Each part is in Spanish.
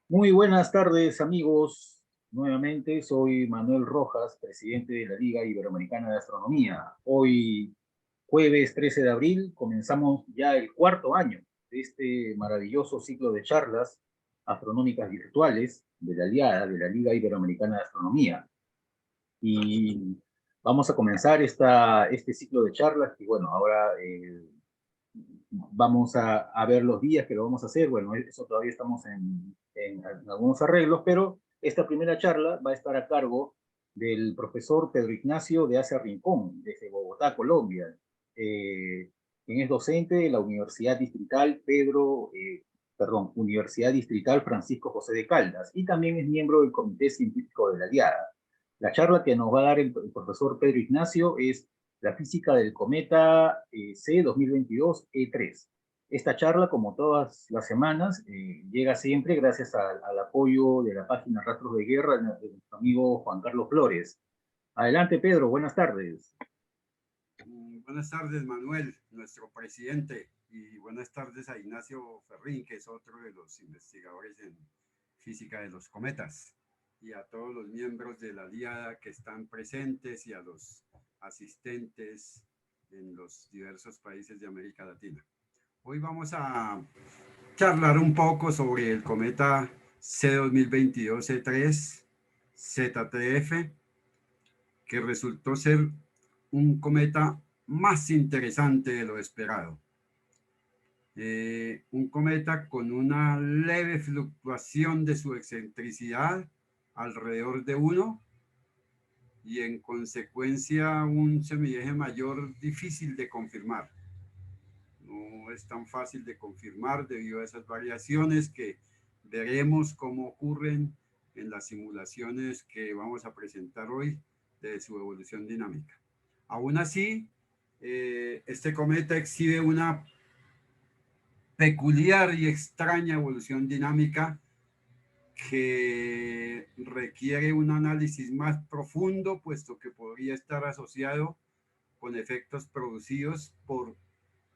Muy buenas tardes, amigos. Nuevamente soy Manuel Rojas, presidente de la Liga Iberoamericana de Astronomía. Hoy, jueves 13 de abril, comenzamos ya el cuarto año de este maravilloso ciclo de charlas astronómicas virtuales de la Aliada, de la Liga Iberoamericana de Astronomía. Y vamos a comenzar este ciclo de charlas que, bueno, ahora vamos a ver los días que lo vamos a hacer. Bueno, eso todavía estamos en algunos arreglos, pero esta primera charla va a estar a cargo del profesor Pedro Ignacio de Ace Rincón, desde Bogotá, Colombia, quien es docente de la Universidad Distrital Francisco José de Caldas, y también es miembro del Comité Científico de la Aliada. La charla que nos va a dar el profesor Pedro Ignacio es la física del cometa C 2022 E3. Esta charla, como todas las semanas, llega siempre gracias al apoyo de la página Rastros de Guerra de nuestro amigo Juan Carlos Flores. Adelante, Pedro, buenas tardes. Buenas tardes, Manuel, nuestro presidente, y buenas tardes a Ignacio Ferrín, que es otro de los investigadores en física de los cometas, y a todos los miembros de la Aliada que están presentes y a los asistentes en los diversos países de América Latina. Hoy vamos a charlar un poco sobre el cometa C2022-E3 ZTF, que resultó ser un cometa más interesante de lo esperado. Un cometa con una leve fluctuación de su excentricidad alrededor de 1 y en consecuencia un semieje mayor difícil de confirmar. No es tan fácil de confirmar debido a esas variaciones que veremos cómo ocurren en las simulaciones que vamos a presentar hoy de su evolución dinámica. Aún así, este cometa exhibe una peculiar y extraña evolución dinámica que requiere un análisis más profundo, puesto que podría estar asociado con efectos producidos por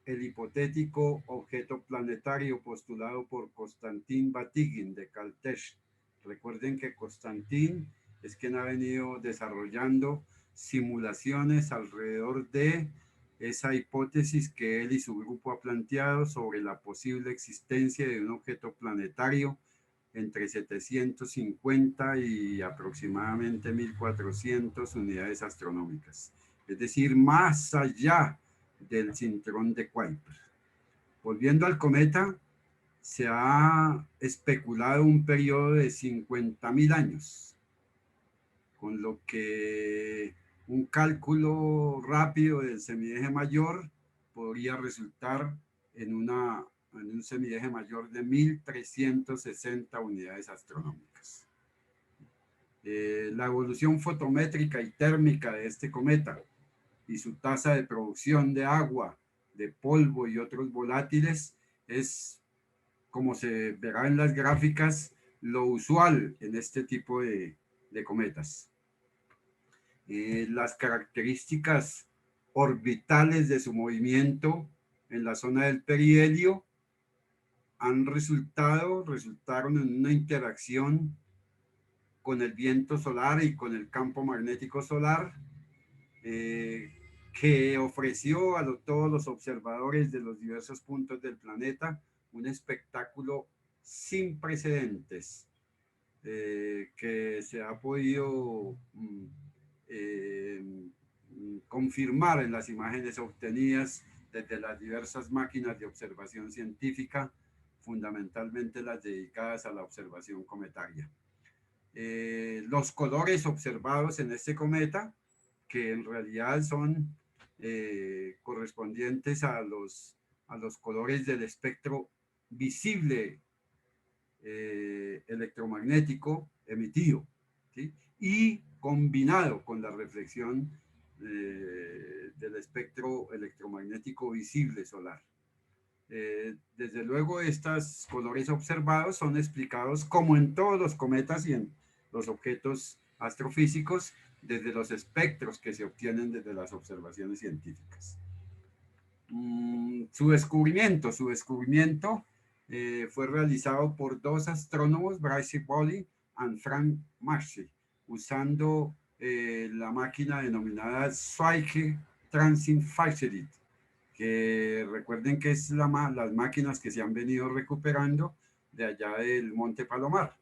el hipotético objeto planetario postulado por Konstantin Batygin de Caltech. Recuerden que Konstantin es quien ha venido desarrollando simulaciones alrededor de esa hipótesis que él y su grupo ha planteado sobre la posible existencia de un objeto planetario entre 750 y aproximadamente 1400 unidades astronómicas, es decir, más allá del cinturón de Kuiper. Volviendo al cometa, se ha especulado un periodo de 50.000 años, con lo que un cálculo rápido del semieje mayor podría resultar en un semieje mayor de 1360 unidades astronómicas. La evolución fotométrica y térmica de este cometa y su tasa de producción de agua, de polvo y otros volátiles es, como se verá en las gráficas, lo usual en este tipo de cometas. Las características orbitales de su movimiento en la zona del perihelio resultaron en una interacción con el viento solar y con el campo magnético solar, que ofreció a todos los observadores de los diversos puntos del planeta un espectáculo sin precedentes, que se ha podido confirmar en las imágenes obtenidas desde las diversas máquinas de observación científica, fundamentalmente las dedicadas a la observación cometaria. Los colores observados en este cometa, que en realidad son correspondientes a los colores del espectro visible electromagnético emitido, ¿sí? Y combinado con la reflexión del espectro electromagnético visible solar. Desde luego, estos colores observados son explicados, como en todos los cometas y en los objetos astrofísicos, desde los espectros que se obtienen desde las observaciones científicas. Su descubrimiento fue realizado por dos astrónomos, Bryce Bowley y Frank Marcy, usando la máquina denominada Zwicky Transit Facility, que recuerden que es las máquinas que se han venido recuperando de allá del Monte Palomar.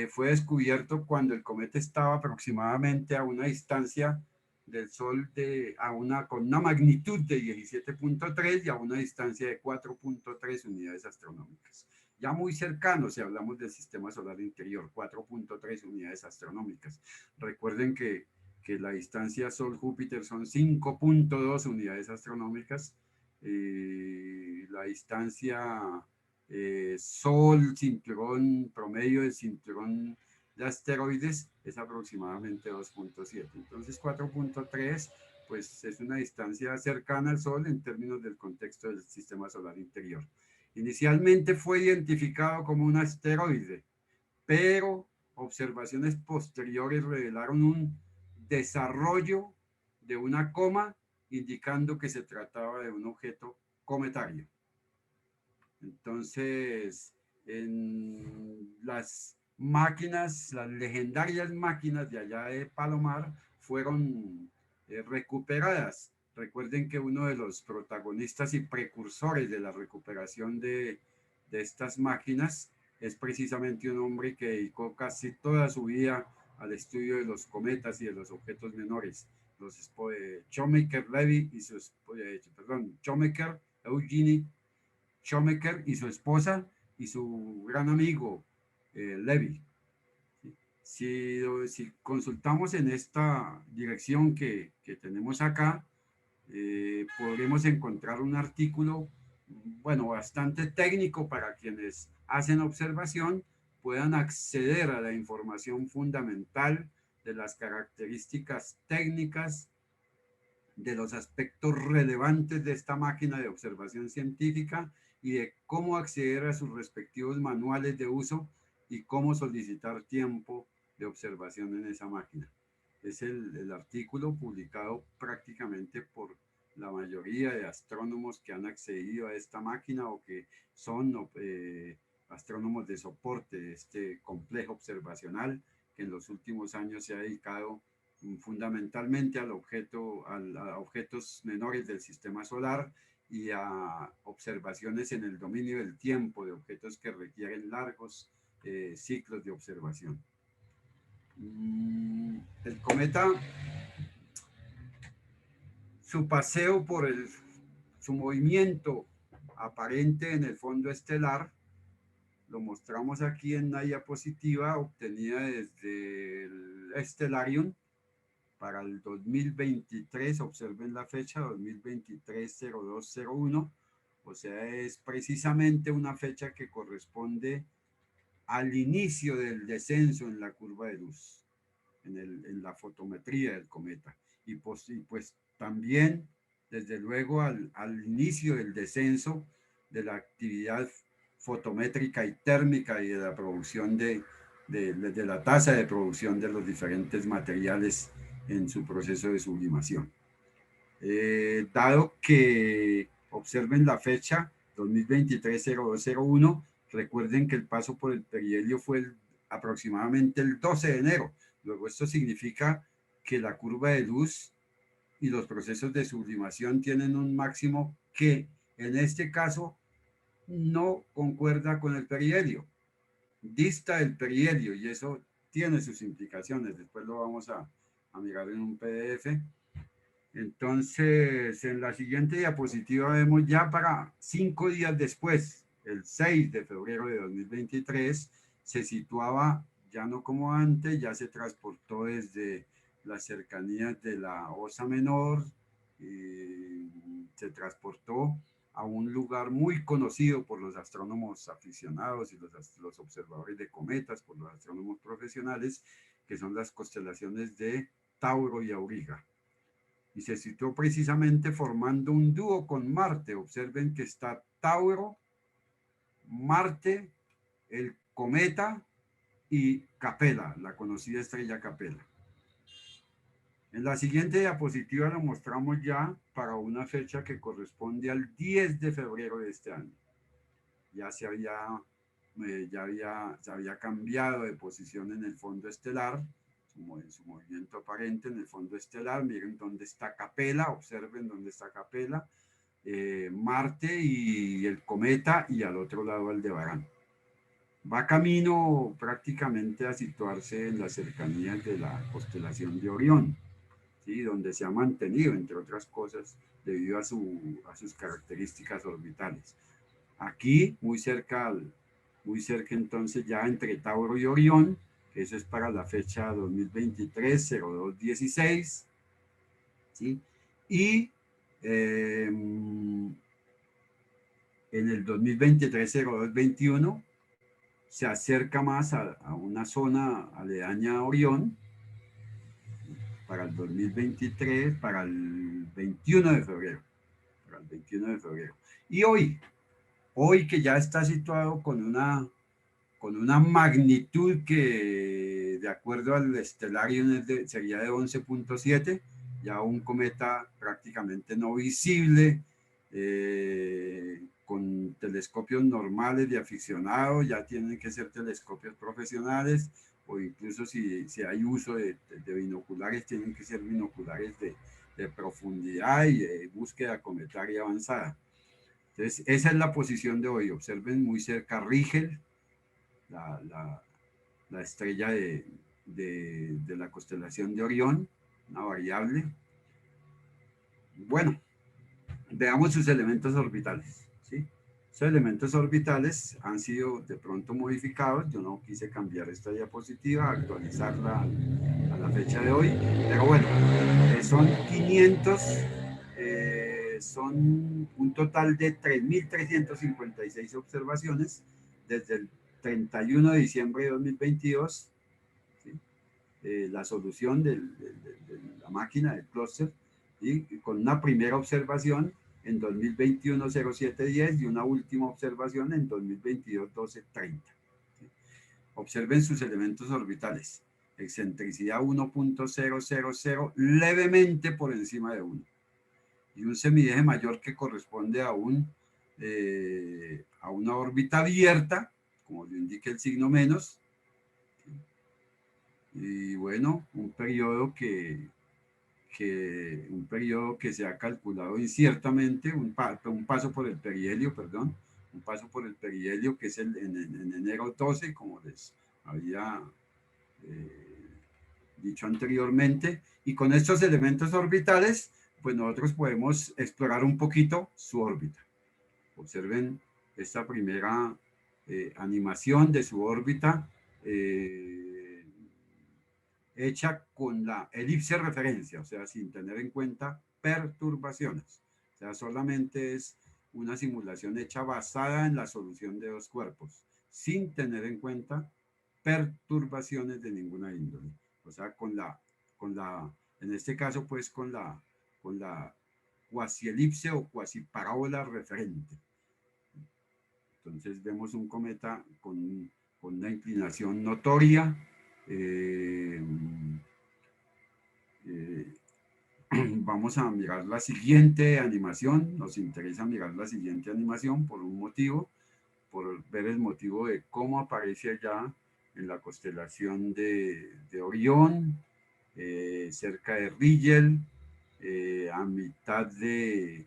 Fue descubierto cuando el cometa estaba aproximadamente a una distancia del Sol con una magnitud de 17.3 y a una distancia de 4.3 unidades astronómicas. Ya muy cercano, si hablamos del sistema solar interior, 4.3 unidades astronómicas. Recuerden que la distancia Sol-Júpiter son 5.2 unidades astronómicas. La distancia Sol, cinturón promedio del cinturón de asteroides es aproximadamente 2.7. Entonces 4.3 pues es una distancia cercana al Sol en términos del contexto del sistema solar interior. Inicialmente fue identificado como un asteroide, pero observaciones posteriores revelaron un desarrollo de una coma indicando que se trataba de un objeto cometario. Entonces, en las máquinas, las legendarias máquinas de allá de Palomar fueron recuperadas. Recuerden que uno de los protagonistas y precursores de la recuperación de estas máquinas es precisamente un hombre que dedicó casi toda su vida al estudio de los cometas y de los objetos menores. Shoemaker Levy y su Shoemaker Eugene Shoemaker y su esposa y su gran amigo Levy. Si consultamos en esta dirección que tenemos acá, podremos encontrar un artículo, bueno, bastante técnico para quienes hacen observación puedan acceder a la información fundamental de las características técnicas, de los aspectos relevantes de esta máquina de observación científica y de cómo acceder a sus respectivos manuales de uso y cómo solicitar tiempo de observación en esa máquina. Es el artículo publicado prácticamente por la mayoría de astrónomos que han accedido a esta máquina o que son astrónomos de soporte de este complejo observacional que en los últimos años se ha dedicado fundamentalmente a objetos menores del sistema solar y a observaciones en el dominio del tiempo de objetos que requieren largos ciclos de observación. El cometa, su paseo su movimiento aparente en el fondo estelar, lo mostramos aquí en una diapositiva obtenida desde el Stellarium para el 2023, observen la fecha, 2023-0201, o sea, es precisamente una fecha que corresponde al inicio del descenso en la curva de luz, en la fotometría del cometa, y pues también, desde luego, al inicio del descenso de la actividad fotométrica y térmica y de la producción de la tasa de producción de los diferentes materiales en su proceso de sublimación. Dado que observen la fecha 2023-0201, recuerden que el paso por el perihelio fue aproximadamente el 12 de enero. Luego esto significa que la curva de luz y los procesos de sublimación tienen un máximo que en este caso no concuerda con el perihelio, dista del perihelio, y eso tiene sus implicaciones. Después lo vamos a mirar en un PDF. Entonces, en la siguiente diapositiva vemos ya para 5 días después, el 6 de febrero de 2023, se situaba ya no como antes, ya se transportó desde las cercanías de la Osa Menor, se transportó a un lugar muy conocido por los astrónomos aficionados y los observadores de cometas, por los astrónomos profesionales, que son las constelaciones de Tauro y Auriga. Y se situó precisamente formando un dúo con Marte. Observen que está Tauro, Marte, el cometa y Capella, la conocida estrella Capella. En la siguiente diapositiva lo mostramos ya para una fecha que corresponde al 10 de febrero de este año. ya se había cambiado de posición en el fondo estelar, como en su movimiento aparente en el fondo estelar. Miren dónde está Capella, observen dónde está Capella, Marte y el cometa, y al otro lado Aldebarán. Va camino prácticamente a situarse en las cercanías de la constelación de Orión, ¿sí? Donde se ha mantenido, entre otras cosas, debido a sus características orbitales. Aquí, muy cerca entonces ya entre Tauro y Orión, que eso es para la fecha 2023-02-16, ¿sí? Y en el 2023-02-21 se acerca más a una zona aledaña a Orión para el 2023, para el 21 de febrero. Para el 21 de febrero. Y hoy que ya está situado con una magnitud que, de acuerdo al Stellarium, sería de 11.7, ya un cometa prácticamente no visible, con telescopios normales de aficionados. Ya tienen que ser telescopios profesionales, o incluso si hay uso de binoculares, tienen que ser binoculares de profundidad y de búsqueda cometaria avanzada. Entonces, esa es la posición de hoy. Observen muy cerca Rigel, la estrella de la constelación de Orión, una variable. Bueno, veamos sus elementos orbitales, ¿sí? Esos elementos orbitales han sido de pronto modificados. Yo no quise cambiar esta diapositiva, actualizarla a la fecha de hoy, pero bueno, son 500, son un total de 3.356 observaciones desde el 31 de diciembre de 2022, ¿sí? La solución de la máquina del clúster, y con una primera observación en 2021 0710 y una última observación en 2022 1230. ¿Sí? Observen sus elementos orbitales. Excentricidad 1.000, levemente por encima de 1. Y un semieje mayor que corresponde a una órbita abierta, como lo indica el signo menos. Y bueno, un periodo que se ha calculado inciertamente, un paso por el perihelio, perdón, un paso por el perihelio, que es en enero 12, como les había dicho anteriormente. Y con estos elementos orbitales, pues nosotros podemos explorar un poquito su órbita. Observen esta primera animación de su órbita, hecha con la elipse referencia, o sea, sin tener en cuenta perturbaciones. O sea, solamente es una simulación hecha basada en la solución de dos cuerpos, sin tener en cuenta perturbaciones de ninguna índole. O sea, en este caso, pues con la cuasi elipse o cuasi parábola referente. Entonces vemos un cometa con una inclinación notoria. Vamos a mirar la siguiente animación. Nos interesa mirar la siguiente animación por un motivo, por ver el motivo de cómo aparece allá en la constelación de Orión, cerca de Rigel, a mitad de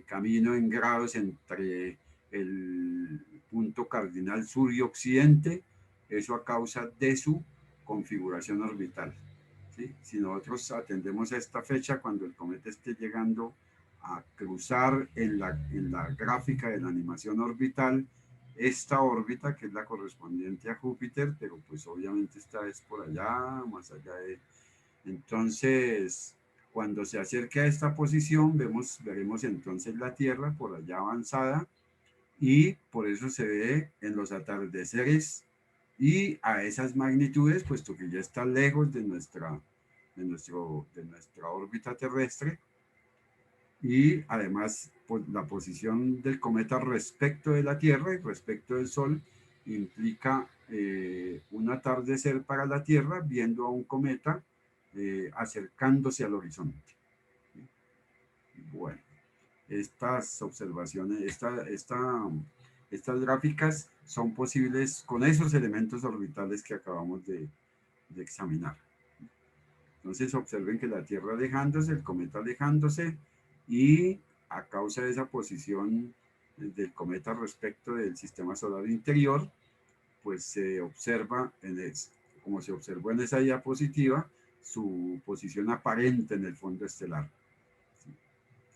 camino en grados entre el punto cardinal sur y occidente, eso a causa de su configuración orbital. ¿Sí? Si nosotros atendemos a esta fecha, cuando el cometa esté llegando a cruzar en la gráfica de la animación orbital esta órbita, que es la correspondiente a Júpiter, pero pues obviamente esta es por allá, más allá de... Entonces, cuando se acerque a esta posición, veremos entonces la Tierra por allá avanzada, y por eso se ve en los atardeceres y a esas magnitudes, puesto que ya está lejos de nuestra órbita terrestre. Y además, pues, la posición del cometa respecto de la Tierra y respecto del Sol implica un atardecer para la Tierra, viendo a un cometa acercándose al horizonte. Bueno, estas observaciones, estas gráficas son posibles con esos elementos orbitales que acabamos de examinar. Entonces observen que la Tierra alejándose, el cometa alejándose, y a causa de esa posición del cometa respecto del sistema solar interior, pues se observa, como se observó en esa diapositiva, su posición aparente en el fondo estelar, ¿sí?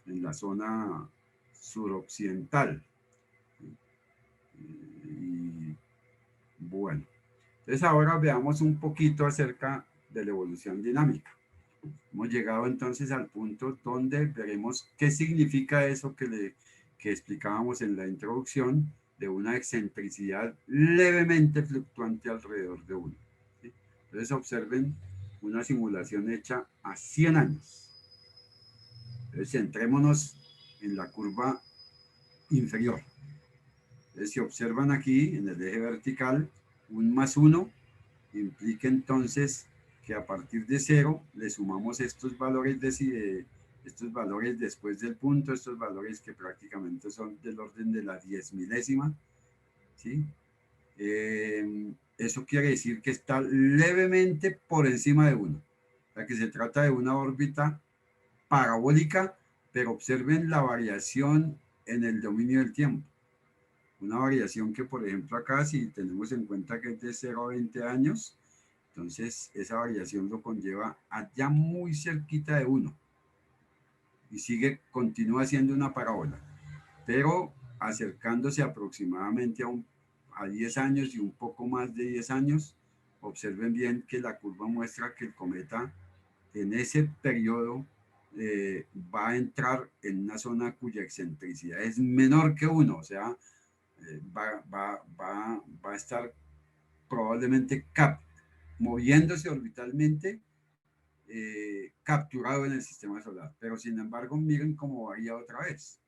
En la zona suroccidental. Y bueno, entonces ahora veamos un poquito acerca de la evolución dinámica. Hemos llegado entonces al punto donde veremos qué significa eso que explicábamos en la introducción de una excentricidad levemente fluctuante alrededor de 1. ¿Sí? Entonces observen una simulación hecha a 100 años. Entonces centrémonos en la curva inferior. Entonces, si observan aquí en el eje vertical, un más 1 implica entonces que a partir de 0 le sumamos estos valores después del punto, estos valores que prácticamente son del orden de la 10 milésima, ¿sí? Eso quiere decir que está levemente por encima de 1. O sea que se trata de una órbita parabólica, pero observen la variación en el dominio del tiempo. Una variación que, por ejemplo, acá, si tenemos en cuenta que es de 0 a 20 años, entonces esa variación lo conlleva allá muy cerquita de 1. Y continúa siendo una parábola. Pero acercándose aproximadamente a 10 años y un poco más de 10 años, observen bien que la curva muestra que el cometa en ese periodo va a entrar en una zona cuya excentricidad es menor que 1, o sea, va a estar probablemente moviéndose orbitalmente, capturado en el sistema solar. Pero sin embargo, miren cómo varía otra vez.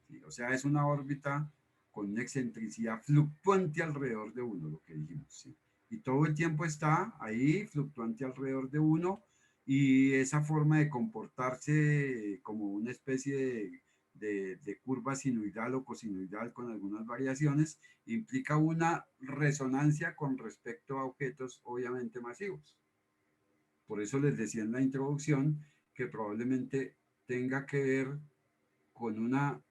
¿Sí? O sea, es una órbita con una excentricidad fluctuante alrededor de 1, lo que dijimos. ¿Sí? Y todo el tiempo está ahí, fluctuante alrededor de 1, y esa forma de comportarse como una especie de curva sinoidal o cosinoidal con algunas variaciones, implica una resonancia con respecto a objetos obviamente masivos. Por eso les decía en la introducción que probablemente tenga que ver con una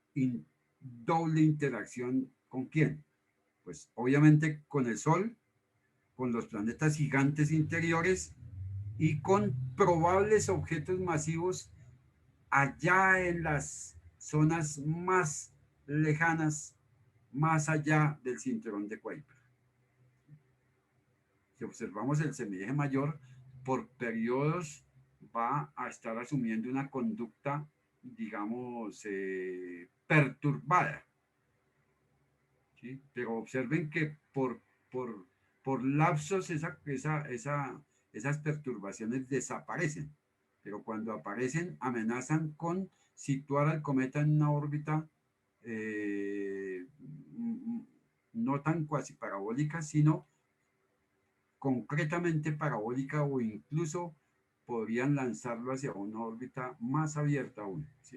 doble interacción. ¿Con quién? Pues obviamente con el Sol, con los planetas gigantes interiores y con probables objetos masivos allá en las zonas más lejanas, más allá del cinturón de Kuiper. Si observamos el semieje mayor, por periodos va a estar asumiendo una conducta, digamos, perturbada. ¿Sí? Pero observen que por lapsos esas perturbaciones desaparecen, pero cuando aparecen amenazan con situar al cometa en una órbita no tan cuasi parabólica, sino concretamente parabólica, o incluso podrían lanzarlo hacia una órbita más abierta aún. ¿Sí?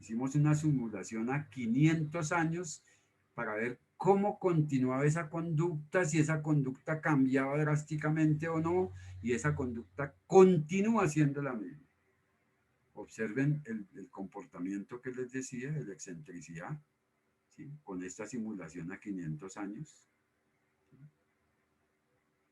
Hicimos una simulación a 500 años para ver cómo continuaba esa conducta, si esa conducta cambiaba drásticamente o no, y esa conducta continúa siendo la misma. Observen el comportamiento que les decía, de la excentricidad, ¿sí? Con esta simulación a 500 años. ¿Sí?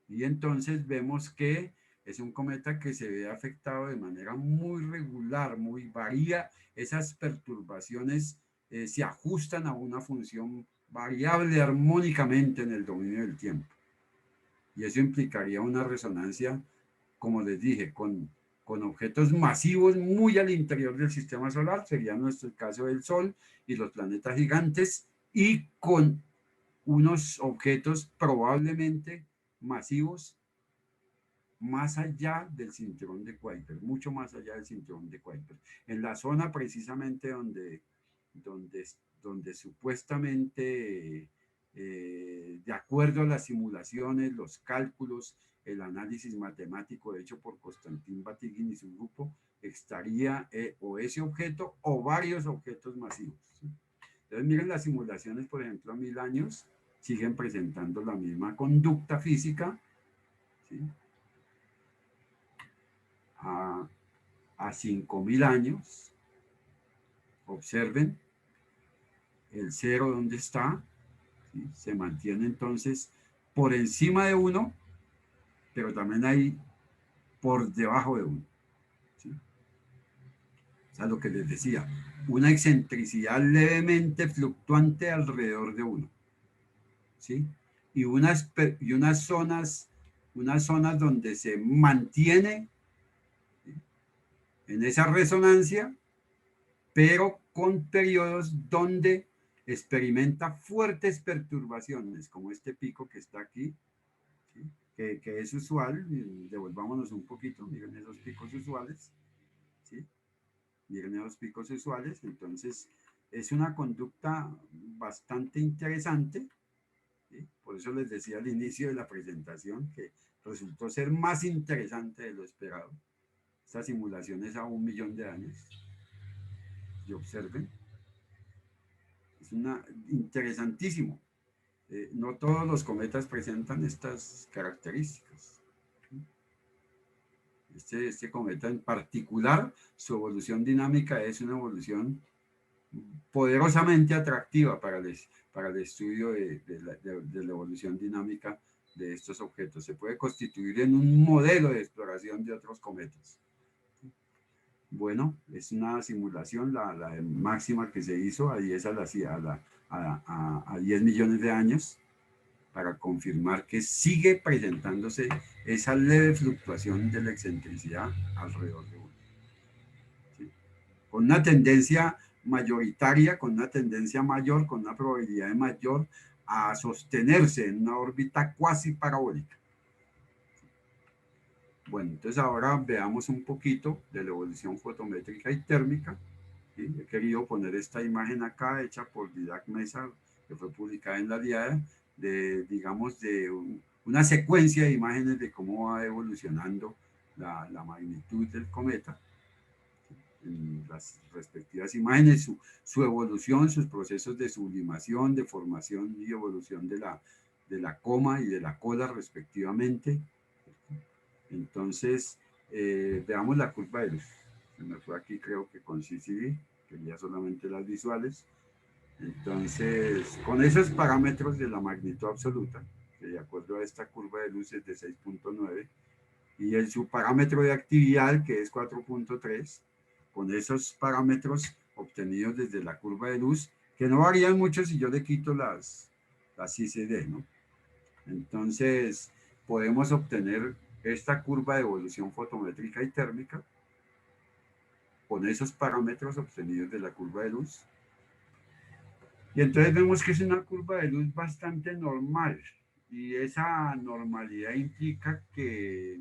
Y entonces vemos que es un cometa que se ve afectado de manera muy regular, muy varía. Esas perturbaciones se ajustan a una función variable armónicamente en el dominio del tiempo. Y eso implicaría una resonancia, como les dije, con objetos masivos muy al interior del sistema solar, sería nuestro caso del Sol y los planetas gigantes, y con unos objetos probablemente masivos más allá del cinturón de Kuiper, mucho más allá del cinturón de Kuiper, en la zona precisamente donde supuestamente de acuerdo a las simulaciones, los cálculos, el análisis matemático hecho por Konstantin Batygin y su grupo, estaría o ese objeto o varios objetos masivos, ¿sí? Entonces miren las simulaciones, por ejemplo, a 1000 años, siguen presentando la misma conducta física, ¿sí? A 5000 años, observen el cero donde está, ¿sí? Se mantiene entonces por encima de 1, pero también hay por debajo de 1, ¿sí? O sea, lo que les decía, una excentricidad levemente fluctuante alrededor de 1, ¿sí? Y unas zonas donde se mantiene, ¿sí?, en esa resonancia, pero con periodos donde experimenta fuertes perturbaciones, como este pico que está aquí, ¿sí?, que es usual. Devolvámonos un poquito, miren esos picos usuales, ¿sí? Miren esos picos usuales. Entonces, es una conducta bastante interesante, ¿sí? Por eso les decía al inicio de la presentación que resultó ser más interesante de lo esperado. Esta simulación es a 1.000.000 de años. Y observen, es interesantísimo. No todos los cometas presentan estas características. Este cometa en particular, su evolución dinámica es una evolución poderosamente atractiva para el estudio de la evolución dinámica de estos objetos. Se puede constituir en un modelo de exploración de otros cometas. Bueno, es una simulación, la máxima que se hizo a 10 a 10 millones de años, para confirmar que sigue presentándose esa leve fluctuación de la excentricidad alrededor de 1. ¿Sí? Con una tendencia mayoritaria, con una tendencia mayor, con una probabilidad mayor a sostenerse en una órbita cuasi parabólica. Bueno, entonces ahora veamos un poquito de la evolución fotométrica y térmica. ¿Sí? He querido poner esta imagen acá, hecha por Didac Mesa, que fue publicada en la Diada, digamos, una secuencia de imágenes de cómo va evolucionando la magnitud del cometa, en las respectivas imágenes, su evolución, sus procesos de sublimación, de formación y evolución de la coma y de la cola respectivamente. Entonces, veamos la curva de luz. Se me fue aquí, creo que con CCD, quería solamente las visuales. Entonces, con esos parámetros de la magnitud absoluta, que de acuerdo a esta curva de luz es de 6.9, y su parámetro de actividad, que es 4.3, con esos parámetros obtenidos desde la curva de luz, que no varían mucho si yo le quito las CCD, ¿no? Entonces, podemos obtener esta curva de evolución fotométrica y térmica con esos parámetros obtenidos de la curva de luz. Y entonces vemos que es una curva de luz bastante normal. Y esa normalidad implica que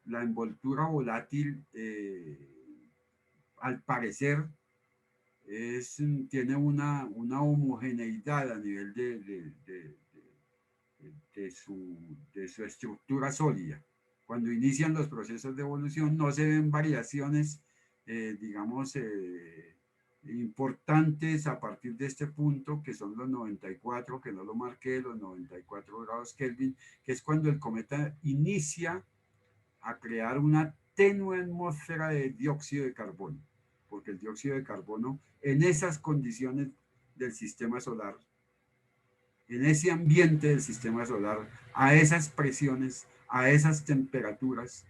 la envoltura volátil, al parecer, tiene una homogeneidad a nivel de su estructura sólida. Cuando inician los procesos de evolución no se ven variaciones, digamos, importantes a partir de este punto, que son los 94, que no lo marqué, los 94 grados Kelvin, que es cuando el cometa inicia a crear una tenue atmósfera de dióxido de carbono, porque el dióxido de carbono en esas condiciones del sistema solar, en ese ambiente del sistema solar, a esas presiones, a esas temperaturas,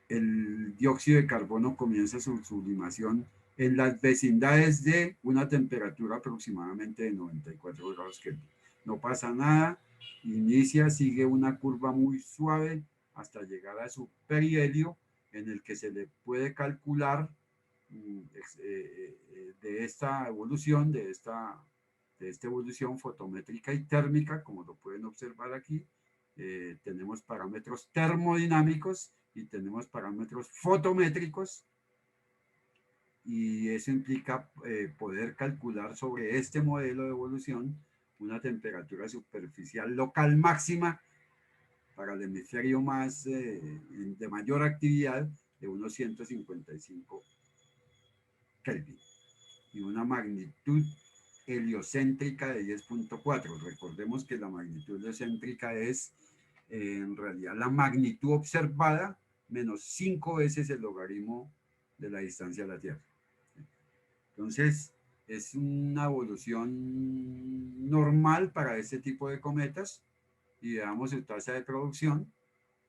el dióxido de carbono comienza su sublimación en las vecindades de una temperatura aproximadamente de 94 grados Kelvin. No pasa nada, inicia, sigue una curva muy suave hasta llegar a su perihelio, en el que se le puede calcular de esta evolución, de esta evolución fotométrica y térmica, como lo pueden observar aquí. Tenemos parámetros termodinámicos y tenemos parámetros fotométricos, y eso implica poder calcular sobre este modelo de evolución una temperatura superficial local máxima para el hemisferio más de mayor actividad de unos 155 Kelvin y una magnitud heliocéntrica de 10.4. Recordemos que la magnitud heliocéntrica es en realidad la magnitud observada menos 5 veces el logaritmo de la distancia a la Tierra. Entonces, es una evolución normal para este tipo de cometas y veamos su tasa de producción.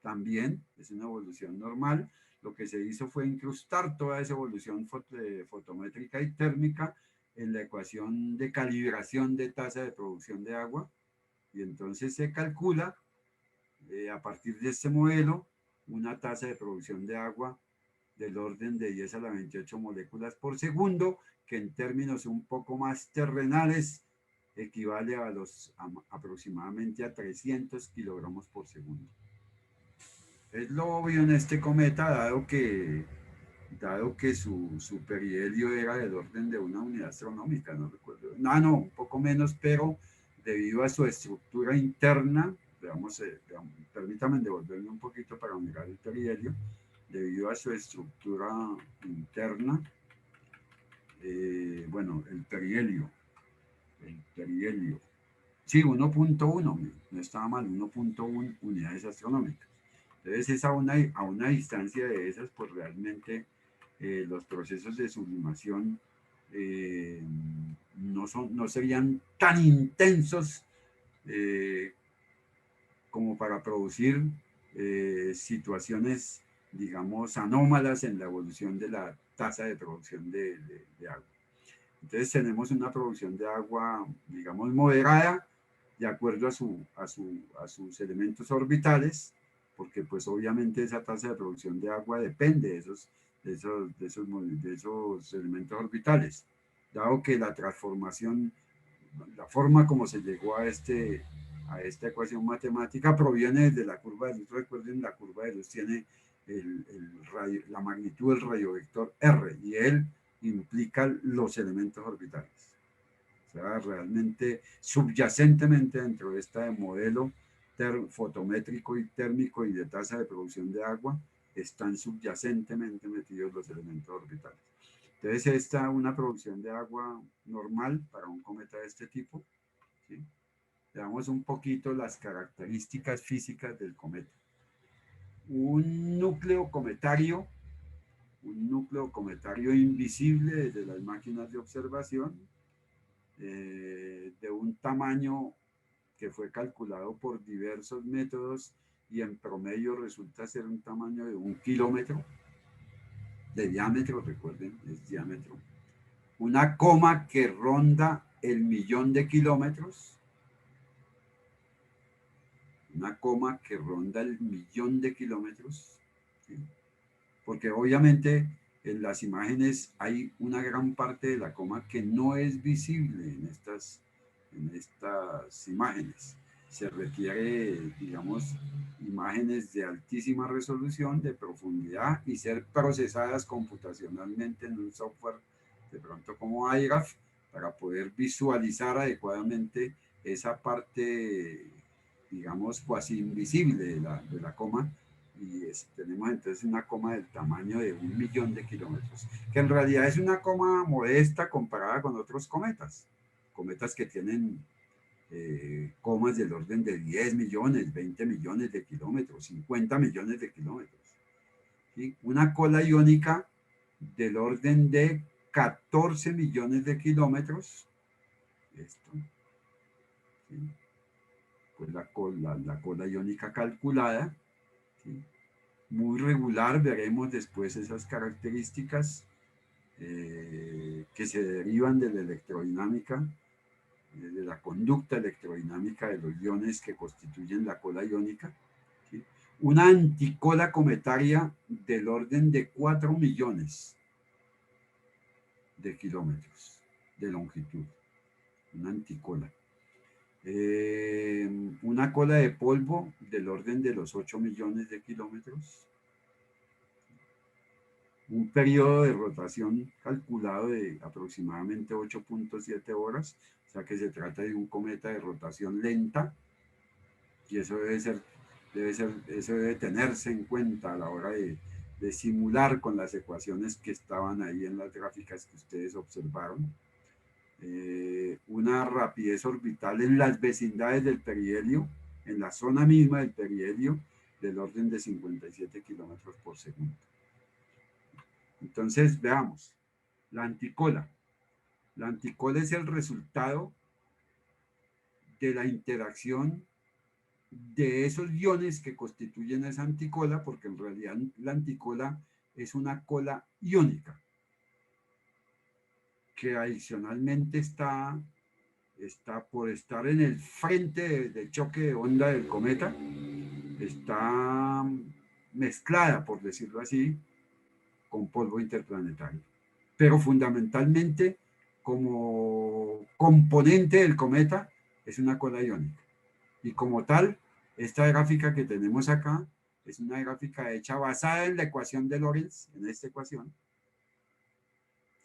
También es una evolución normal. Lo que se hizo fue incrustar toda esa evolución fotométrica y térmica en la ecuación de calibración de tasa de producción de agua y entonces se calcula a partir de este modelo una tasa de producción de agua del orden de 10 a la 28 moléculas por segundo, que en términos un poco más terrenales equivale a aproximadamente a 300 kilogramos por segundo. Es lo obvio en este cometa, dado que su perihelio era del orden de una unidad astronómica, no recuerdo. No, un poco menos, pero debido a su estructura interna, veamos, permítanme devolverme un poquito para mirar el perihelio, debido a su estructura interna, bueno, el perihelio, sí, 1.1, no estaba mal, 1.1 unidades astronómicas. Entonces es a una distancia de esas, pues realmente los procesos de sublimación no serían tan intensos como para producir situaciones, digamos, anómalas en la evolución de la tasa de producción de agua. Entonces tenemos una producción de agua, digamos, moderada, de acuerdo a sus elementos orbitales, porque pues obviamente esa tasa de producción de agua depende de esos elementos orbitales, dado que la transformación, la forma como se llegó a esta ecuación matemática proviene de la curva de luz. Recuerden, la curva de luz tiene la magnitud del radiovector R y él implica los elementos orbitales. O sea, realmente subyacentemente dentro de este modelo fotométrico y térmico y de tasa de producción de agua están subyacentemente metidos los elementos orbitales. Entonces, esta es una producción de agua normal para un cometa de este tipo. ¿Sí? Veamos un poquito las características físicas del cometa. Un núcleo cometario invisible desde las máquinas de observación, de un tamaño que fue calculado por diversos métodos y en promedio resulta ser un tamaño de 1 kilómetro de diámetro, recuerden, es diámetro. Una coma que ronda el 1.000.000 de kilómetros. Una coma que ronda el 1.000.000 de kilómetros. ¿Sí? Porque obviamente en las imágenes hay una gran parte de la coma que no es visible en estas imágenes. Se requiere, digamos, imágenes de altísima resolución, de profundidad y ser procesadas computacionalmente en un software de pronto como iGraph para poder visualizar adecuadamente esa parte, digamos, cuasi invisible de la coma. Y tenemos entonces una coma del tamaño de 1.000.000 de kilómetros, que en realidad es una coma modesta comparada con otros cometas que tienen comas del orden de 10 millones, 20 millones de kilómetros, 50 millones de kilómetros. ¿Sí? Una cola iónica del orden de 14 millones de kilómetros. Esto. ¿Sí? Pues la cola iónica calculada. ¿Sí? Muy regular, veremos después esas características que se derivan de la electrodinámica, de la conducta electrodinámica de los iones que constituyen la cola iónica. ¿Sí? Una anticola cometaria del orden de 4 millones de kilómetros de longitud. Una anticola. Una cola de polvo del orden de los 8 millones de kilómetros. un periodo de rotación calculado de aproximadamente 8.7 horas, o sea que se trata de un cometa de rotación lenta, y eso eso debe tenerse en cuenta a la hora de simular con las ecuaciones que estaban ahí en las gráficas que ustedes observaron. Una rapidez orbital en las vecindades del perihelio, en la zona misma del perihelio, del orden de 57 kilómetros por segundo. Entonces, veamos, la anticola. La anticola es el resultado de la interacción de esos iones que constituyen esa anticola, porque en realidad la anticola es una cola iónica, que adicionalmente está por estar en el frente de choque de onda del cometa, está mezclada, por decirlo así, con polvo interplanetario. Pero fundamentalmente, como componente del cometa, es una cola iónica. Y como tal, esta gráfica que tenemos acá es una gráfica hecha basada en la ecuación de Lorentz, en esta ecuación.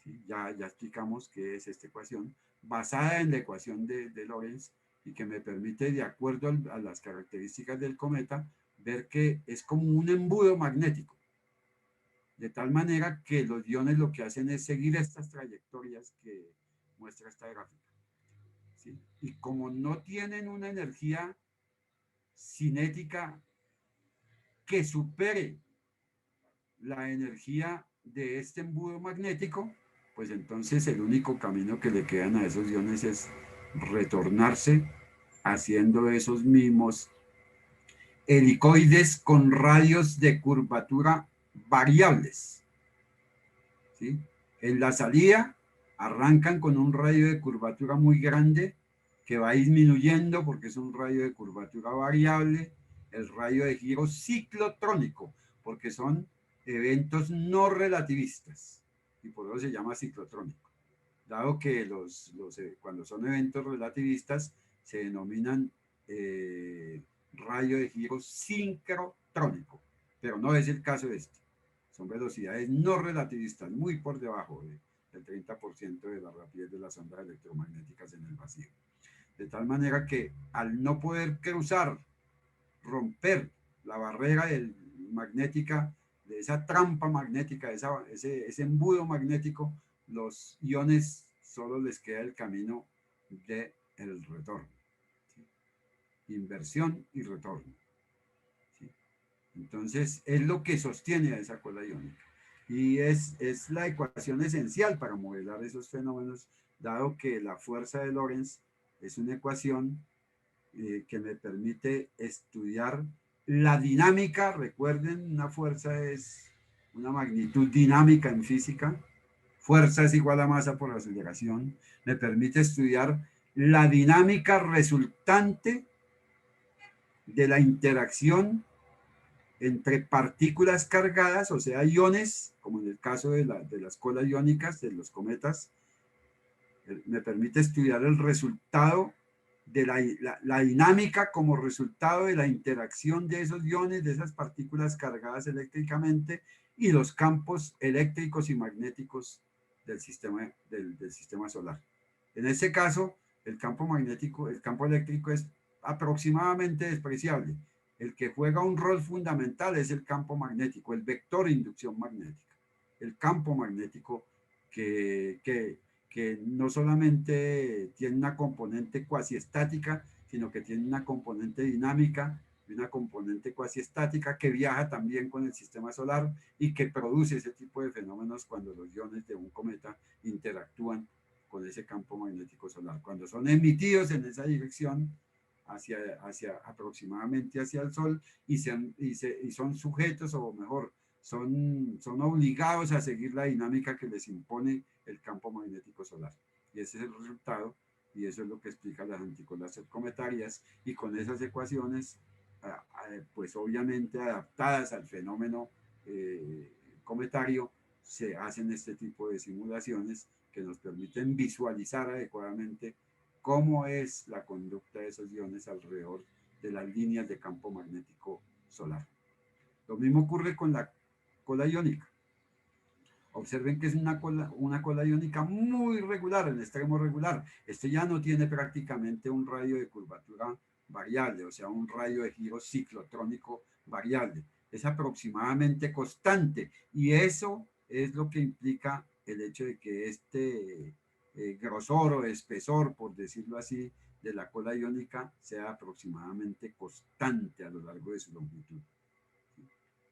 ¿Sí? Ya explicamos qué es esta ecuación, basada en la ecuación de Lorentz, y que me permite, de acuerdo a las características del cometa, ver que es como un embudo magnético. De tal manera que los iones lo que hacen es seguir estas trayectorias que muestra esta gráfica. ¿Sí? Y como no tienen una energía cinética que supere la energía de este embudo magnético, pues entonces el único camino que le quedan a esos iones es retornarse haciendo esos mismos helicoides con radios de curvatura variables. ¿Sí? En la salida arrancan con un radio de curvatura muy grande que va disminuyendo porque es un radio de curvatura variable, el radio de giro ciclotrónico, porque son eventos no relativistas y por eso se llama ciclotrónico, dado que cuando son eventos relativistas se denominan radio de giro sincrotrónico, pero no es el caso de este. Son velocidades no relativistas, muy por debajo del 30% de la rapidez de las ondas electromagnéticas en el vacío. De tal manera que al no poder romper la barrera magnética, de esa trampa magnética, ese embudo magnético, los iones solo les queda el camino del retorno. ¿Sí? Inversión y retorno. ¿Sí? Entonces, es lo que sostiene a esa cola iónica. Y es la ecuación esencial para modelar esos fenómenos, dado que la fuerza de Lorentz es una ecuación que me permite estudiar la dinámica. Recuerden, una fuerza es una magnitud dinámica en física. Fuerza es igual a masa por aceleración. Me permite estudiar la dinámica resultante de la interacción entre partículas cargadas, o sea, iones, como en el caso de las colas iónicas de los cometas. Me permite estudiar el resultado de la dinámica como resultado de la interacción de esos iones, de esas partículas cargadas eléctricamente, y los campos eléctricos y magnéticos del sistema solar. En este caso, el campo eléctrico es aproximadamente despreciable. El que juega un rol fundamental es el campo magnético, el vector de inducción magnética, el campo magnético que no solamente tiene una componente cuasi estática, sino que tiene una componente dinámica y una componente cuasi estática que viaja también con el sistema solar y que produce ese tipo de fenómenos cuando los iones de un cometa interactúan con ese campo magnético solar. Cuando son emitidos en esa dirección, aproximadamente hacia el Sol, y son sujetos, o mejor, son obligados a seguir la dinámica que les impone el campo magnético solar. Y ese es el resultado, y eso es lo que explica las anticolas cometarias, y con esas ecuaciones, pues obviamente adaptadas al fenómeno cometario, se hacen este tipo de simulaciones que nos permiten visualizar adecuadamente cómo es la conducta de esos iones alrededor de las líneas de campo magnético solar. Lo mismo ocurre con la cola iónica. Observen que es una cola iónica muy regular, en extremo regular. Este ya no tiene prácticamente un radio de curvatura variable, o sea, un radio de giro ciclotrónico variable. Es aproximadamente constante y eso es lo que implica el hecho de que este grosor o espesor, por decirlo así, de la cola iónica sea aproximadamente constante a lo largo de su longitud.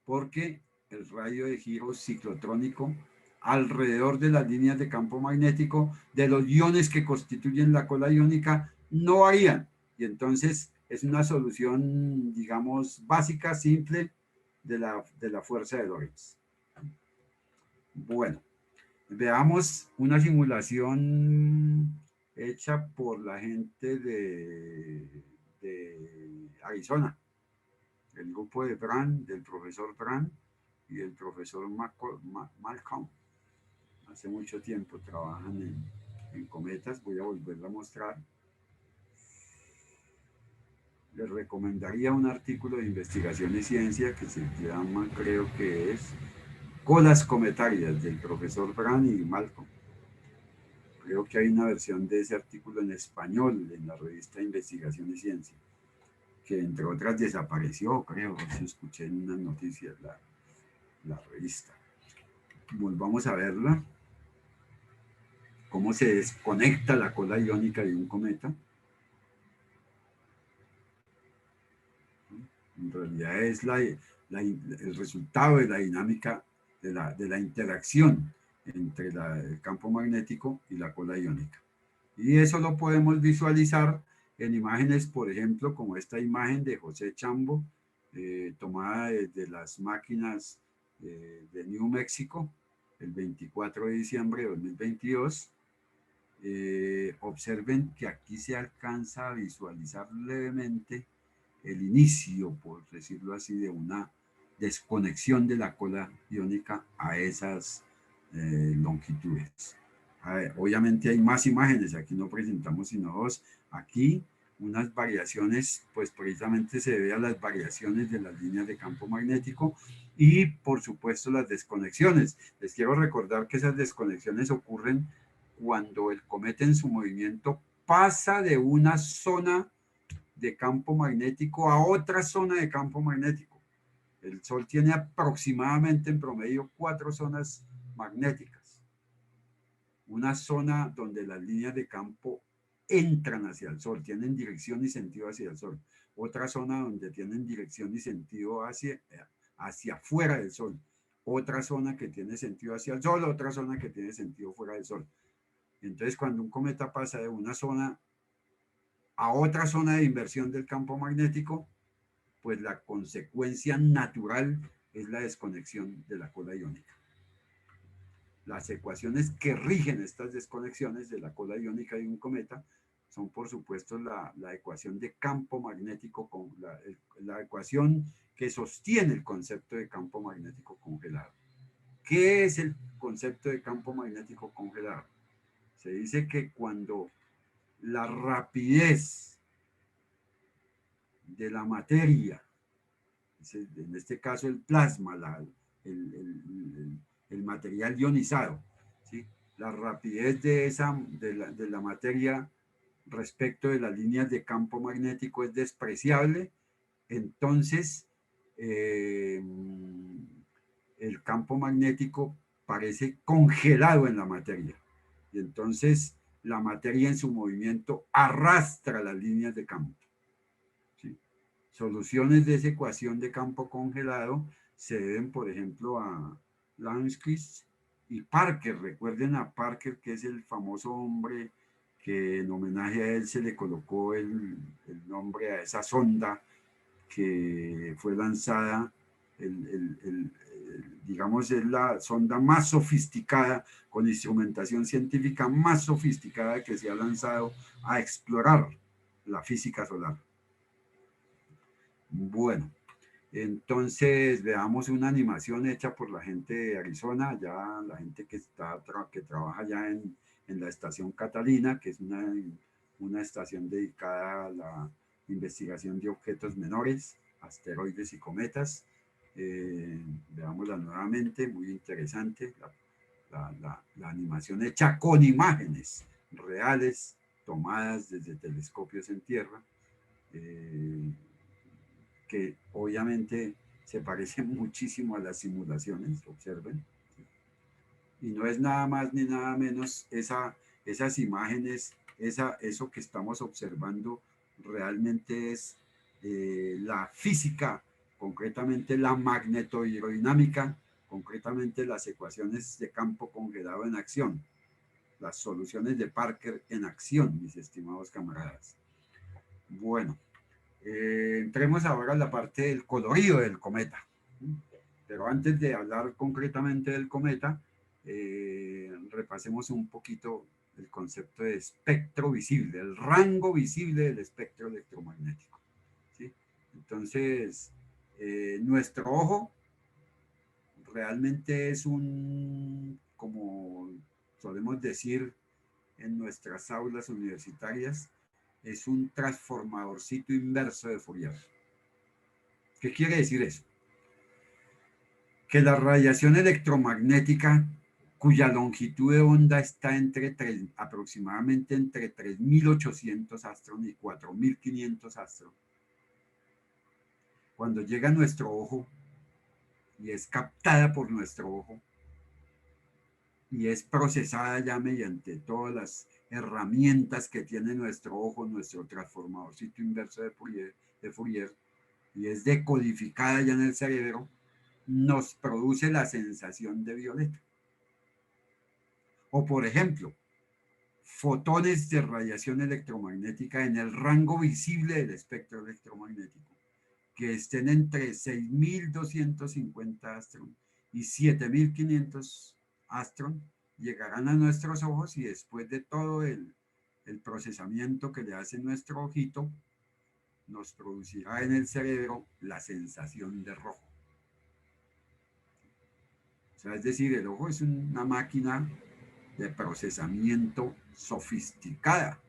Porque el radio de giro ciclotrónico alrededor de las líneas de campo magnético de los iones que constituyen la cola iónica no varían. Y entonces es una solución, digamos, básica, simple de la fuerza de Lorentz. Bueno, veamos una simulación hecha por la gente de Arizona, el grupo de Brand, del profesor Brand y el profesor Malcolm. Hace mucho tiempo trabajan en cometas, voy a volverla a mostrar. Les recomendaría un artículo de investigación y ciencia que se llama, creo que es Colas cometarias, del profesor Brand y Malcolm. Creo que hay una versión de ese artículo en español en la revista de Investigación y Ciencia, que entre otras desapareció, creo, si escuché en unas noticias la revista. Volvamos a verla. Cómo se desconecta la cola iónica de un cometa. En realidad es el resultado de la dinámica de la interacción entre el campo magnético y la cola iónica. Y eso lo podemos visualizar en imágenes, por ejemplo, como esta imagen de José Chambo, tomada desde las máquinas de New Mexico, el 24 de diciembre de 2022. Observen que aquí se alcanza a visualizar levemente el inicio, por decirlo así, de una desconexión de la cola iónica a esas longitudes. Obviamente hay más imágenes, aquí no presentamos sino dos. Aquí unas variaciones, pues precisamente se debe a las variaciones de las líneas de campo magnético y por supuesto las desconexiones. Les quiero recordar que esas desconexiones ocurren cuando el cometa en su movimiento pasa de una zona de campo magnético a otra zona de campo magnético. El Sol tiene aproximadamente en promedio 4 zonas magnéticas. Una zona donde las líneas de campo entran hacia el Sol, tienen dirección y sentido hacia el Sol. Otra zona donde tienen dirección y sentido hacia fuera del Sol. Otra zona que tiene sentido hacia el Sol, otra zona que tiene sentido fuera del Sol. Entonces, cuando un cometa pasa de una zona a otra zona de inversión del campo magnético, pues la consecuencia natural es la desconexión de la cola iónica. Las ecuaciones que rigen estas desconexiones de la cola iónica de un cometa son, por supuesto, la ecuación de campo magnético, la ecuación que sostiene el concepto de campo magnético congelado. ¿Qué es el concepto de campo magnético congelado? Se dice que cuando la rapidez de la materia, en este caso el plasma, el material ionizado, ¿sí? La rapidez de la materia respecto de las líneas de campo magnético es despreciable, entonces el campo magnético parece congelado en la materia. Y entonces la materia en su movimiento arrastra las líneas de campo. ¿Sí? Soluciones de esa ecuación de campo congelado se deben, por ejemplo, a Lundquist y Parker. Recuerden a Parker, que es el famoso hombre que en homenaje a él se le colocó el nombre a esa sonda que fue lanzada, digamos, es la sonda más sofisticada, con instrumentación científica más sofisticada que se ha lanzado a explorar la física solar. Bueno, entonces veamos una animación hecha por la gente de Arizona, ya la gente que trabaja ya en la estación Catalina, que es una estación dedicada a la investigación de objetos menores, asteroides y cometas. Veámosla nuevamente, muy interesante. la animación hecha con imágenes reales tomadas desde telescopios en tierra, que obviamente se parecen muchísimo a las simulaciones, observen. Y no es nada más ni nada menos esas imágenes, eso que estamos observando realmente es la física, concretamente la magnetohidrodinámica, concretamente las ecuaciones de campo congelado en acción, las soluciones de Parker en acción, mis estimados camaradas. Bueno, entremos ahora a la parte del colorido del cometa. Pero antes de hablar concretamente del cometa, repasemos un poquito el concepto de espectro visible, el rango visible del espectro electromagnético, ¿sí? Entonces, nuestro ojo realmente es como solemos decir en nuestras aulas universitarias, es un transformadorcito inverso de Fourier. ¿Qué quiere decir eso? Que la radiación electromagnética, cuya longitud de onda está aproximadamente entre 3.800 astron y 4.500 astron, cuando llega a nuestro ojo y es captada por nuestro ojo y es procesada ya mediante todas las herramientas que tiene nuestro ojo, nuestro transformadorcito inverso de Fourier, y es decodificada ya en el cerebro, nos produce la sensación de violeta. O por ejemplo, fotones de radiación electromagnética en el rango visible del espectro electromagnético, que estén entre 6.250 astron y 7.500 astron, llegarán a nuestros ojos y después de todo el procesamiento que le hace nuestro ojito, nos producirá en el cerebro la sensación de rojo. O sea, es decir, el ojo es una máquina de procesamiento sofisticada,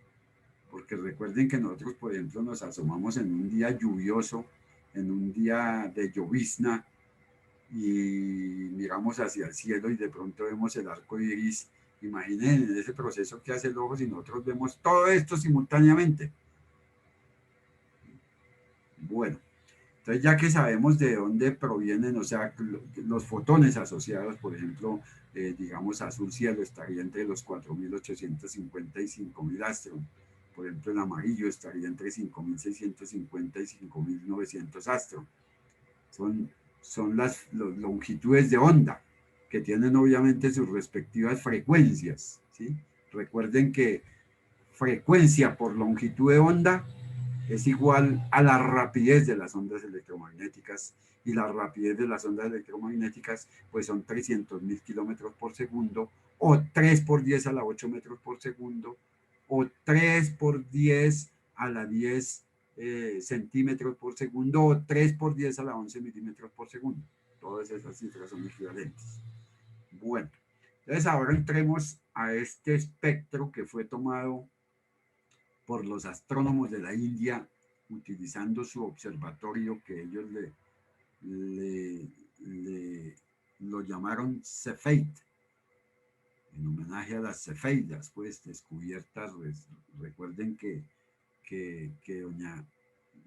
porque recuerden que nosotros, por ejemplo, nos asomamos en un día lluvioso, en un día de llovizna, y miramos hacia el cielo y de pronto vemos el arco iris. Imaginen ese proceso que hace el ojo si nosotros vemos todo esto simultáneamente. Bueno, entonces ya que sabemos de dónde provienen, o sea, los fotones asociados, por ejemplo, digamos, azul cielo estaría entre los 4.850 y 5.000 astron. Por ejemplo, el amarillo estaría entre 5.650 y 5.900 astron. Son las longitudes de onda que tienen obviamente sus respectivas frecuencias, ¿sí? Recuerden que frecuencia por longitud de onda es igual a la rapidez de las ondas electromagnéticas, y la rapidez de las ondas electromagnéticas pues son 300.000 kilómetros por segundo, o 3 por 10 a la 8 metros por segundo, o 3 por 10 a la 10 centímetros por segundo, o 3 por 10 a la 11 milímetros por segundo. Todas esas cifras son equivalentes. Bueno, entonces ahora entremos a este espectro que fue tomado por los astrónomos de la India, utilizando su observatorio que ellos lo llamaron Cepheid, en homenaje a las cefeidas, pues descubiertas. Recuerden que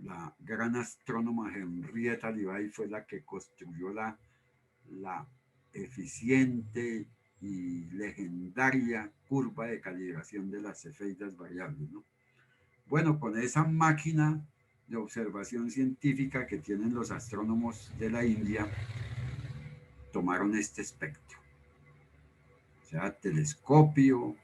la gran astrónoma Henrietta Leavitt fue la que construyó la eficiente y legendaria curva de calibración de las cefeidas variables, ¿no? Bueno, con esa máquina de observación científica que tienen los astrónomos de la India, tomaron este espectro. O sea, telescopio,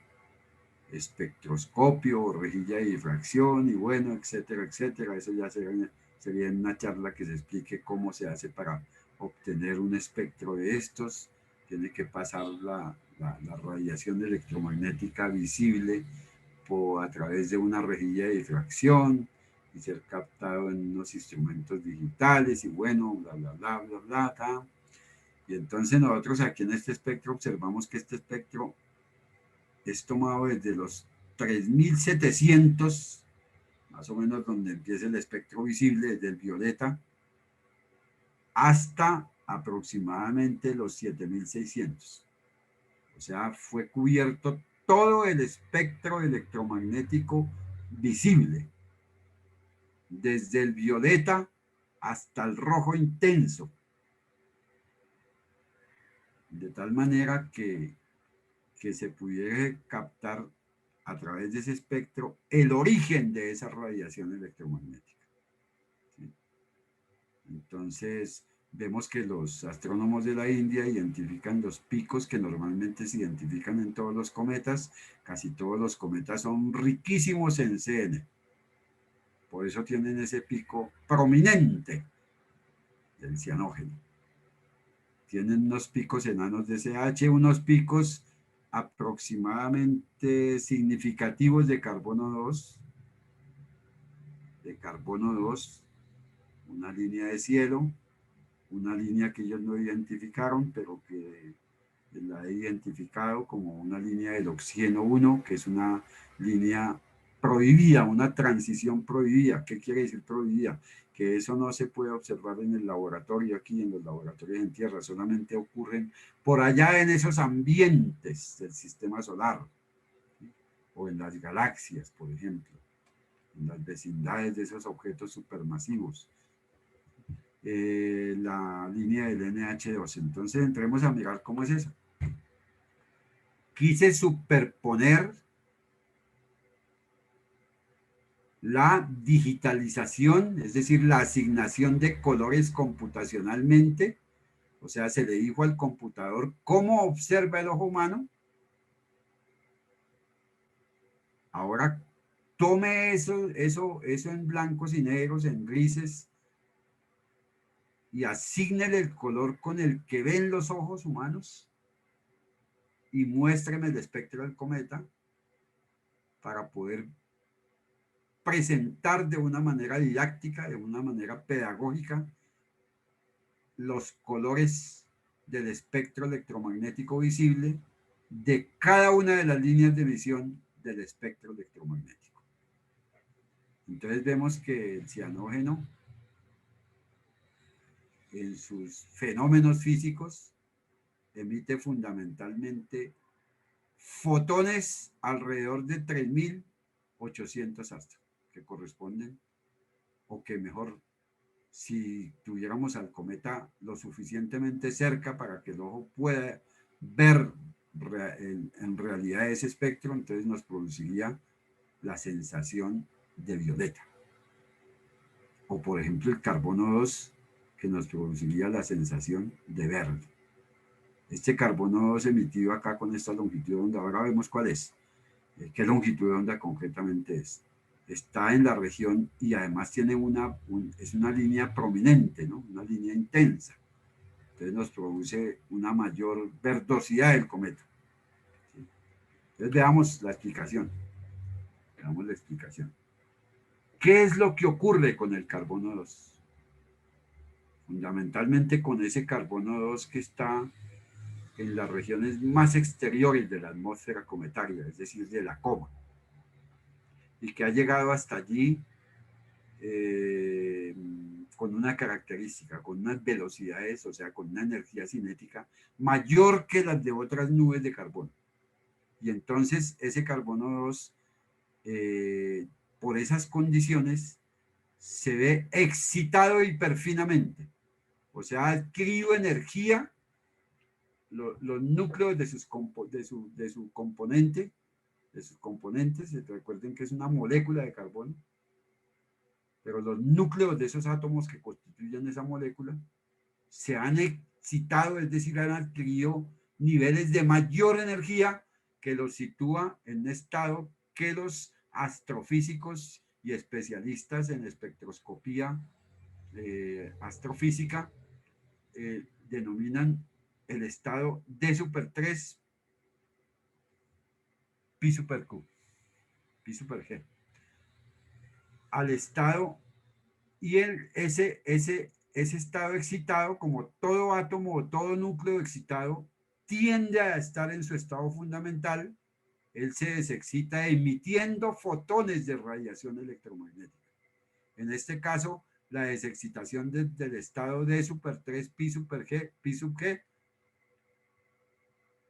espectroscopio, rejilla de difracción y bueno, etcétera, etcétera. Eso ya sería una charla que se explique cómo se hace para obtener un espectro de estos. Tiene que pasar la radiación electromagnética visible a través de una rejilla de difracción y ser captado en unos instrumentos digitales y bueno, bla, bla, bla, bla, bla, bla. Y entonces nosotros aquí en este espectro observamos que este espectro es tomado desde los 3.700, más o menos donde empieza el espectro visible, desde el violeta, hasta aproximadamente los 7.600. O sea, fue cubierto todo el espectro electromagnético visible, desde el violeta hasta el rojo intenso, de tal manera que se pudiera captar a través de ese espectro el origen de esa radiación electromagnética. ¿Sí? Entonces, vemos que los astrónomos de la India identifican los picos que normalmente se identifican en todos los cometas. Casi todos los cometas son riquísimos en CN. Por eso tienen ese pico prominente del cianógeno. Tienen unos picos enanos de CH, unos picos aproximadamente significativos de carbono 2, una línea de cielo, una línea que ellos no identificaron, pero que la he identificado como una línea del oxígeno 1, que es una línea prohibida, una transición prohibida. ¿Qué quiere decir prohibida? Que eso no se puede observar en el laboratorio aquí, en los laboratorios en Tierra, solamente ocurren por allá en esos ambientes del sistema solar, ¿sí? O en las galaxias, por ejemplo, en las vecindades de esos objetos supermasivos. La línea del NH2. Entonces entremos a mirar cómo es eso. Quise superponer la digitalización, es decir, la asignación de colores computacionalmente. O sea, se le dijo al computador cómo observa el ojo humano. Ahora tome eso en blancos y negros, en grises, y asígnele el color con el que ven los ojos humanos y muéstreme el espectro del cometa para poder presentar de una manera didáctica, de una manera pedagógica, los colores del espectro electromagnético visible de cada una de las líneas de emisión del espectro electromagnético. Entonces vemos que el cianógeno, en sus fenómenos físicos, emite fundamentalmente fotones alrededor de 3.800 astros, que corresponden, o que mejor, si tuviéramos al cometa lo suficientemente cerca para que el ojo pueda ver en realidad ese espectro, entonces nos produciría la sensación de violeta. O por ejemplo el carbono 2, que nos produciría la sensación de verde. Este carbono 2 emitido acá con esta longitud de onda, ahora vemos cuál es. ¿Qué longitud de onda concretamente es? Está en la región y además tiene es una línea prominente, ¿no? Una línea intensa. Entonces nos produce una mayor verdosidad del cometa. ¿Sí? Entonces veamos la explicación. Veamos la explicación. ¿Qué es lo que ocurre con el carbono 2? Fundamentalmente con ese carbono 2 que está en las regiones más exteriores de la atmósfera cometaria, es decir, de la coma, y que ha llegado hasta allí con una característica, con unas velocidades, o sea, con una energía cinética mayor que las de otras nubes de carbono. Y entonces ese carbono 2, por esas condiciones, se ve excitado hiperfinamente. O sea, ha adquirido energía, los núcleos de sus componentes, recuerden que es una molécula de carbono, pero los núcleos de esos átomos que constituyen esa molécula se han excitado, es decir, han adquirido niveles de mayor energía que los sitúa en un estado que los astrofísicos y especialistas en espectroscopía astrofísica denominan el estado D super 3 pi super Q, pi super G. Al estado, y ese estado excitado, como todo átomo o todo núcleo excitado, tiende a estar en su estado fundamental, él se desexcita emitiendo fotones de radiación electromagnética. En este caso, la desexcitación del estado D super 3 pi super G, pi sub G,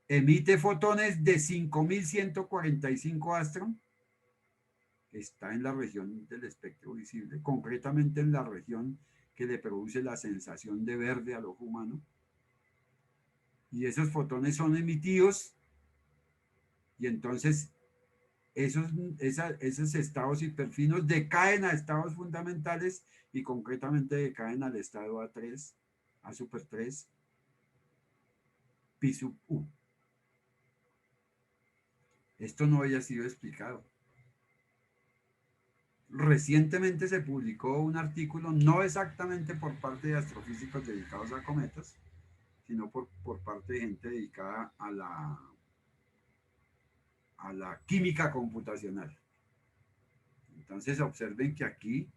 emite fotones de 5145 astron, está en la región del espectro visible, concretamente en la región que le produce la sensación de verde al ojo humano. Y esos fotones son emitidos y entonces esos estados hiperfinos decaen a estados fundamentales y concretamente decaen al estado A3, A super 3, pi sub U. Esto no había sido explicado. Recientemente se publicó un artículo, no exactamente por parte de astrofísicos dedicados a cometas, sino por parte de gente dedicada a la química computacional. Entonces observen que aquí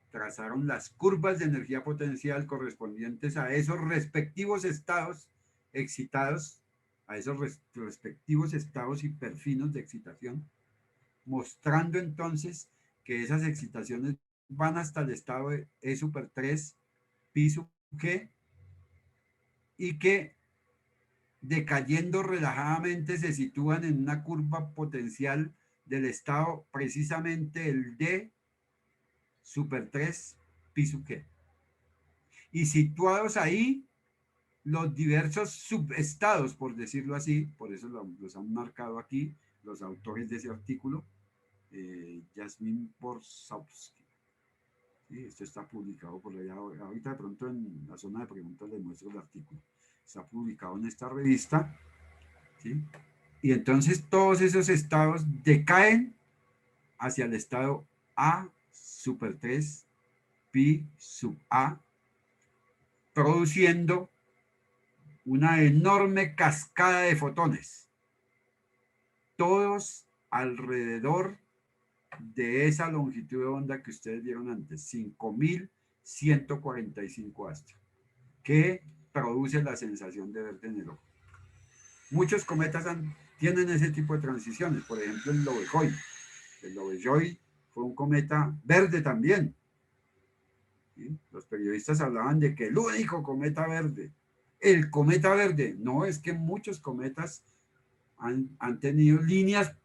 trazaron las curvas de energía potencial correspondientes a esos respectivos estados excitados, a esos respectivos estados hiperfinos de excitación, mostrando entonces que esas excitaciones van hasta el estado de E super 3, pi sub g, y que decayendo relajadamente se sitúan en una curva potencial del estado precisamente el D super 3 pi sub g. Y situados ahí los diversos subestados, por decirlo así, por eso los han marcado aquí los autores de ese artículo, Yasmin Borsovsky. ¿Sí? Esto está publicado por allá. Ahorita de pronto en la zona de preguntas les muestro el artículo. Está publicado en esta revista. ¿Sí? Y entonces todos esos estados decaen hacia el estado A super 3 pi sub A, produciendo una enorme cascada de fotones, todos alrededor de esa longitud de onda que ustedes vieron antes, 5145 astros, que produce la sensación de verde en el ojo. Muchos cometas tienen ese tipo de transiciones, por ejemplo el Lovejoy. El Lovejoy fue un cometa verde también. ¿Sí? Los periodistas hablaban de que el único cometa verde, el cometa verde, no, es que muchos cometas han tenido líneas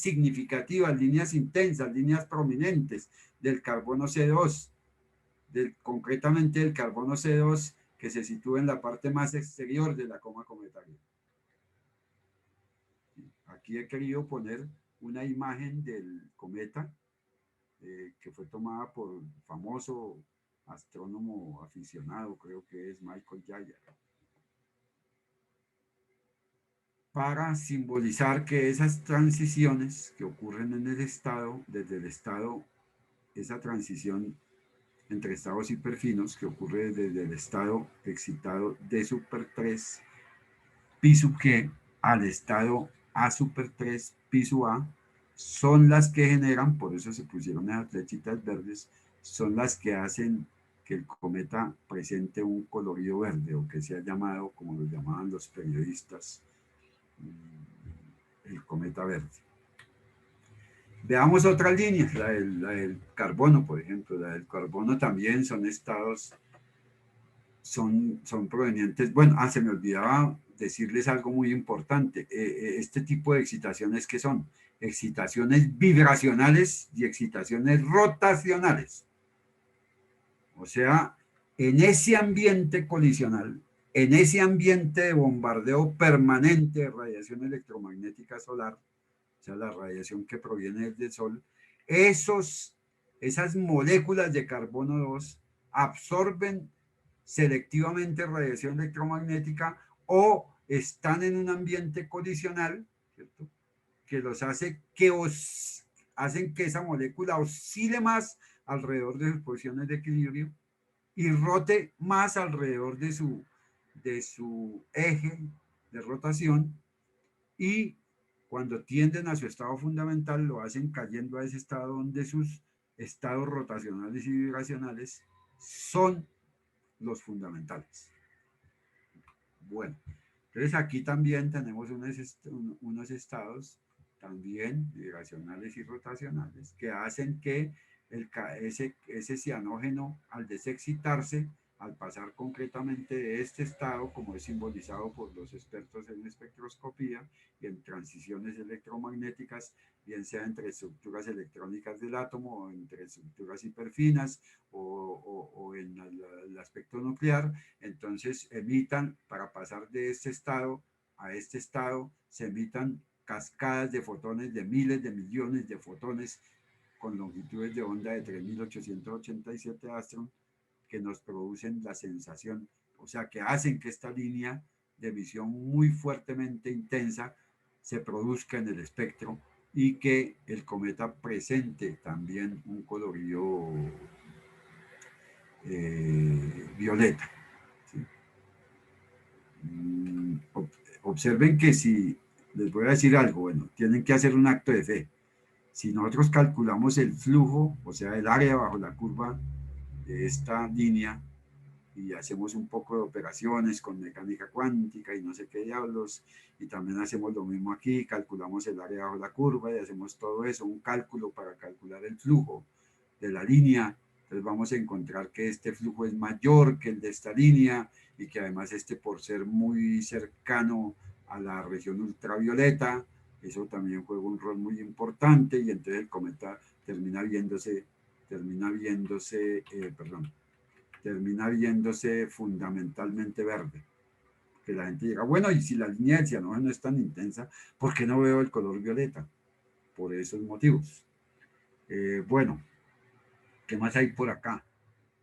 significativas, líneas intensas, líneas prominentes del carbono C2, concretamente del carbono C2 que se sitúa en la parte más exterior de la coma cometaria. Aquí he querido poner una imagen del cometa que fue tomada por un famoso astrónomo aficionado, creo que es Michael Jayer, para simbolizar que esas transiciones que ocurren en el estado, desde el estado, esa transición entre estados hiperfinos que ocurre desde el estado excitado D super 3 pi sub G al estado A super 3 pi sub A, son las que generan, por eso se pusieron esas flechitas verdes, son las que hacen que el cometa presente un colorido verde, o que sea llamado, como lo llamaban los periodistas, el cometa verde. Veamos otras líneas, la del carbono, por ejemplo. La del carbono también son estados, son provenientes. Bueno, se me olvidaba decirles algo muy importante. Este tipo de excitaciones, ¿qué son? Excitaciones vibracionales y excitaciones rotacionales. O sea, en ese ambiente colisional, en ese ambiente de bombardeo permanente de radiación electromagnética solar, o sea, la radiación que proviene del Sol, esas moléculas de carbono 2 absorben selectivamente radiación electromagnética o están en un ambiente colisional, ¿cierto? Que los hace hacen que esa molécula oscile más alrededor de sus posiciones de equilibrio y rote más alrededor de su eje de rotación, y cuando tienden a su estado fundamental lo hacen cayendo a ese estado donde sus estados rotacionales y vibracionales son los fundamentales. Bueno, entonces aquí también tenemos unos estados también vibracionales y rotacionales que hacen que ese cianógeno, al desexcitarse, al pasar concretamente de este estado, como es simbolizado por los expertos en espectroscopía y en transiciones electromagnéticas, bien sea entre estructuras electrónicas del átomo o entre estructuras hiperfinas o en el aspecto nuclear, entonces emitan, para pasar de este estado a este estado, se emitan cascadas de fotones, de miles de millones de fotones con longitudes de onda de 3.887 astron, que nos producen la sensación, o sea, que hacen que esta línea de emisión muy fuertemente intensa se produzca en el espectro y que el cometa presente también un colorido violeta. ¿Sí? Observen que si, les voy a decir algo, bueno, tienen que hacer un acto de fe. Si nosotros calculamos el flujo, o sea, el área bajo la curva de esta línea, y hacemos un poco de operaciones con mecánica cuántica y no sé qué diablos, y también hacemos lo mismo aquí, calculamos el área bajo la curva y hacemos todo eso, un cálculo para calcular el flujo de la línea. Entonces vamos a encontrar que este flujo es mayor que el de esta línea y que además por ser muy cercano a la región ultravioleta, eso también juega un rol muy importante, y entonces el cometa termina viéndose fundamentalmente verde. Que la gente diga, bueno, y si la línea del cianuro no es tan intensa, ¿por qué no veo el color violeta? Por esos motivos. Bueno, ¿qué más hay por acá?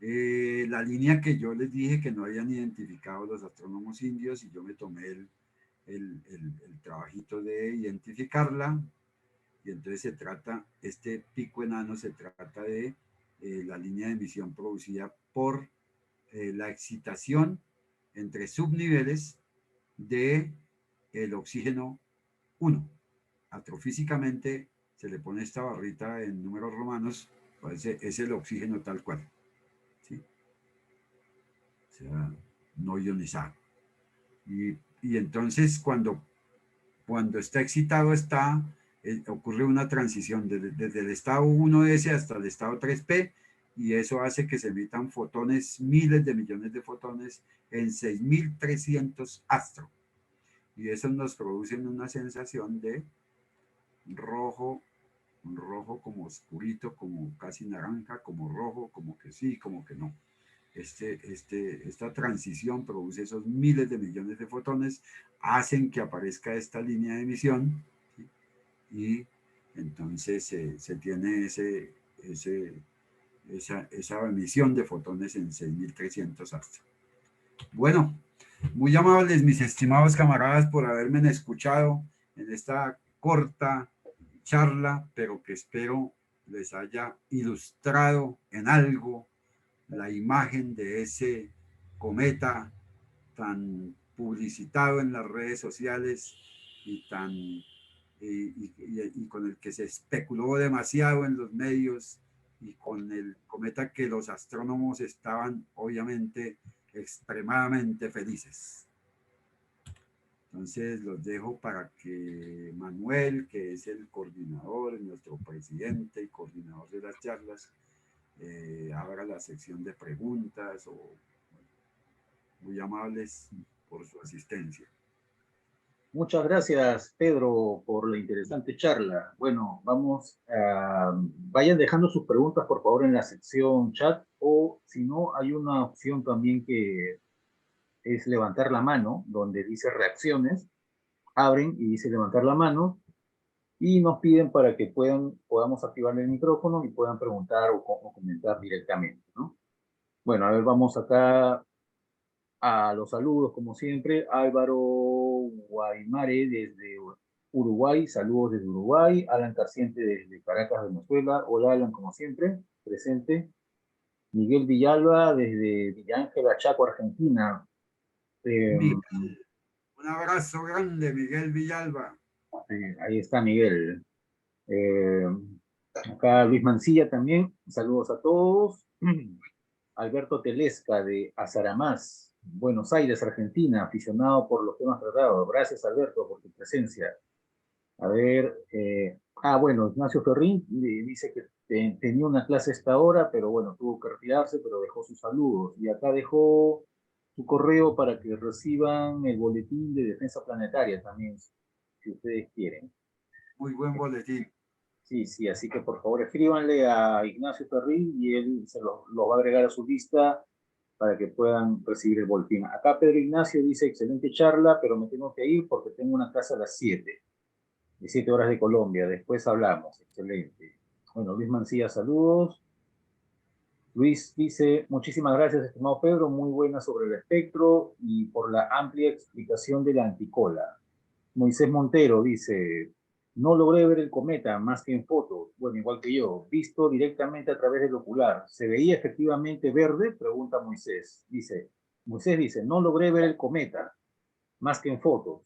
La línea que yo les dije que no habían identificado los astrónomos indios, y yo me tomé el trabajito de identificarla, y entonces este pico enano se trata de la línea de emisión producida por la excitación entre subniveles de el oxígeno 1. Astrofísicamente se le pone esta barrita en números romanos, pues es el oxígeno tal cual, ¿sí? O sea, no ionizado. Y entonces cuando está excitado ocurre una transición desde el estado 1S hasta el estado 3P, y eso hace que se emitan fotones, miles de millones de fotones en 6.300 astro. Y eso nos produce una sensación de rojo, un rojo como oscurito, como casi naranja, como rojo, como que sí, como que no. Esta transición produce esos miles de millones de fotones, hacen que aparezca esta línea de emisión, ¿sí? Y entonces se tiene esa emisión de fotones en 6.300 astros. Bueno, muy amables mis estimados camaradas por haberme escuchado en esta corta charla, pero que espero les haya ilustrado en algo la imagen de ese cometa tan publicitado en las redes sociales y con el que se especuló demasiado en los medios, y con el cometa que los astrónomos estaban obviamente extremadamente felices. Entonces los dejo para que Manuel, que es el coordinador, nuestro presidente y coordinador de las charlas, abra la sección de preguntas. Muy amables por su asistencia. Muchas gracias, Pedro, por la interesante charla. Bueno, vayan dejando sus preguntas, por favor, en la sección chat, o si no, hay una opción también que es levantar la mano, donde dice reacciones, abren y dice levantar la mano, y nos piden para que podamos activar el micrófono y puedan preguntar o comentar directamente, ¿no? Bueno, a ver, vamos acá a los saludos, como siempre. Álvaro Guaymare desde Uruguay, saludos desde Uruguay. Alan Carciente desde Caracas, Venezuela. Hola, Alan, como siempre, presente. Miguel Villalba desde Villa Ángela, Chaco, Argentina. Miguel, un abrazo grande, Miguel Villalba. Ahí está Miguel. Acá Luis Mancilla también, saludos a todos. Alberto Telesca de Azaramás, Buenos Aires, Argentina, aficionado por los temas tratados. Gracias, Alberto, por tu presencia. A ver, Ah, bueno, Ignacio Ferrín dice que tenía una clase a esta hora, pero bueno, tuvo que retirarse, pero dejó sus saludos. Y acá dejó su correo para que reciban el boletín de defensa planetaria también, si ustedes quieren. Muy buen boletín. Sí, sí, así que por favor escríbanle a Ignacio Ferrín y él se los va a agregar a su lista para que puedan recibir el boletín. Acá Pedro Ignacio dice, excelente charla, pero me tengo que ir porque tengo una clase a las 7, de 7 horas de Colombia. Después hablamos. Excelente. Bueno, Luis Mancilla, saludos. Luis dice, muchísimas gracias, estimado Pedro, muy buena sobre el espectro y por la amplia explicación de la anticola. Moisés Montero dice, no logré ver el cometa más que en fotos, bueno, igual que yo, visto directamente a través del ocular. ¿Se veía efectivamente verde? Pregunta Moisés. Moisés dice, no logré ver el cometa más que en fotos.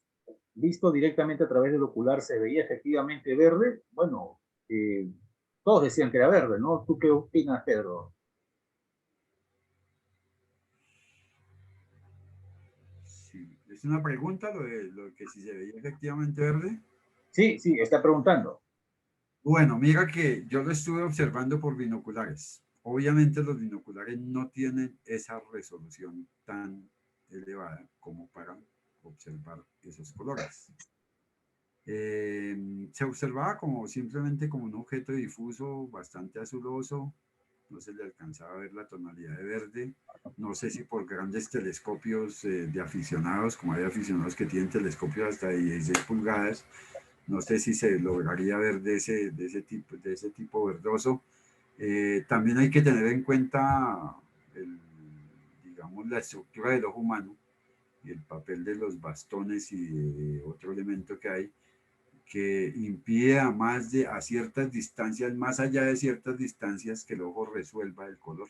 Visto directamente a través del ocular, ¿se veía efectivamente verde? Bueno, todos decían que era verde, ¿no? ¿Tú qué opinas, Pedro? Sí. Es una pregunta lo que si se veía efectivamente verde. Sí, sí, está preguntando. Bueno, mira que yo lo estuve observando por binoculares. Obviamente los binoculares no tienen esa resolución tan elevada como para observar esos colores. Se observaba como simplemente como un objeto difuso, bastante azuloso, no se le alcanzaba a ver la tonalidad de verde. No sé si por grandes telescopios de aficionados, como hay aficionados que tienen telescopios hasta de 16 pulgadas, no sé si se lograría ver de ese tipo verdoso. También hay que tener en cuenta, digamos, la estructura del ojo humano y el papel de los bastones y de otro elemento que hay, que impide a ciertas distancias, más allá de ciertas distancias, que el ojo resuelva el color.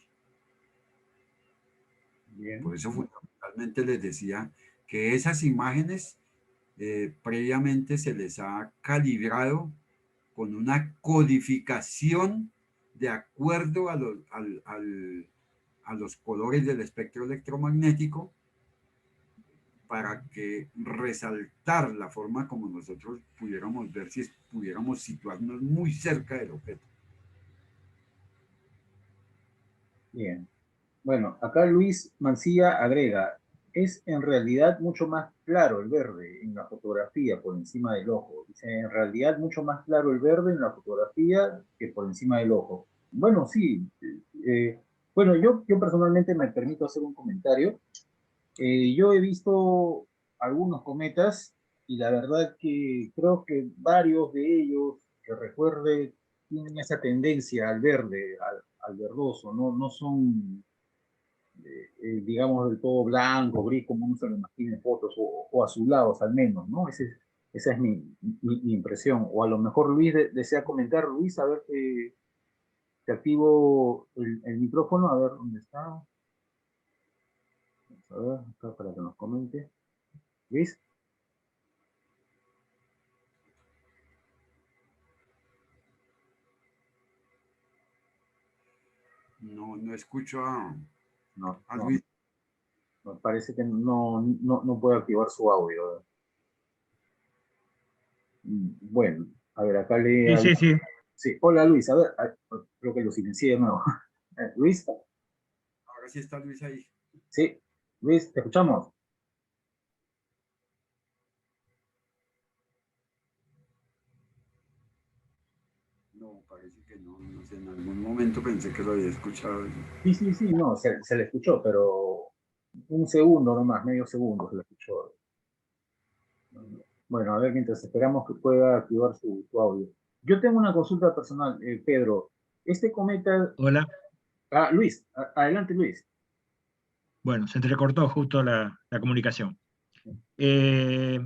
Por Bien. eso fundamentalmente les decía que esas imágenes previamente se les ha calibrado con una codificación de acuerdo a los colores del espectro electromagnético, para que resaltar la forma como nosotros pudiéramos ver si pudiéramos situarnos muy cerca del objeto. Bien. Bueno, acá Luis Mancilla agrega, es en realidad mucho más claro el verde en la fotografía por encima del ojo. Dice, en realidad mucho más claro el verde en la fotografía que por encima del ojo. Bueno, sí. Bueno, yo personalmente me permito hacer un comentario. Yo he visto algunos cometas y la verdad que creo que varios de ellos que recuerde tienen esa tendencia al verde, al verdoso, no son digamos, del todo blanco, gris, como uno se lo imagina en fotos, o azulados al menos, ¿no? Esa es mi impresión. O a lo mejor Luis desea comentar, Luis, a ver, te activo el micrófono, a ver dónde está. Vamos a ver, acá para que nos comente. Luis. No, no escucho No, a no, Luis. me parece que no puede activar su audio. Bueno, a ver, acá Sí, le... sí, sí. Sí, hola Luis, a ver, creo que lo silencié de nuevo. Luis, Ahora sí está Luis ahí. sí, Luis, te escuchamos. No, parece que no, no sé, en algún momento pensé que lo había escuchado. Sí, sí, sí, no, se le escuchó, pero un segundo nomás, medio segundo se le escuchó. Bueno, a ver, mientras esperamos que pueda activar su audio. Yo tengo una consulta personal, Pedro. Este cometa... Hola. Ah, Luis, adelante, Luis. Bueno, se entrecortó justo la comunicación. Eh,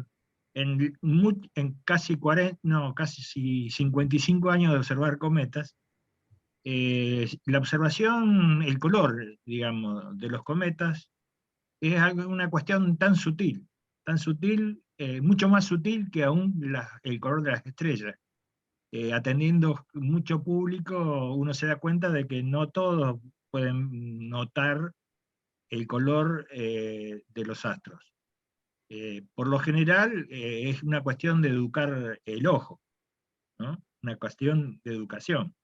en casi 40, no, casi 55 años de observar cometas, la observación, el color, digamos, de los cometas es una cuestión tan sutil, mucho más sutil que aún el color de las estrellas. Atendiendo mucho público, uno se da cuenta de que no todos pueden notar el color de los astros. Por lo general es una cuestión de educar el ojo, ¿no? una cuestión de educación.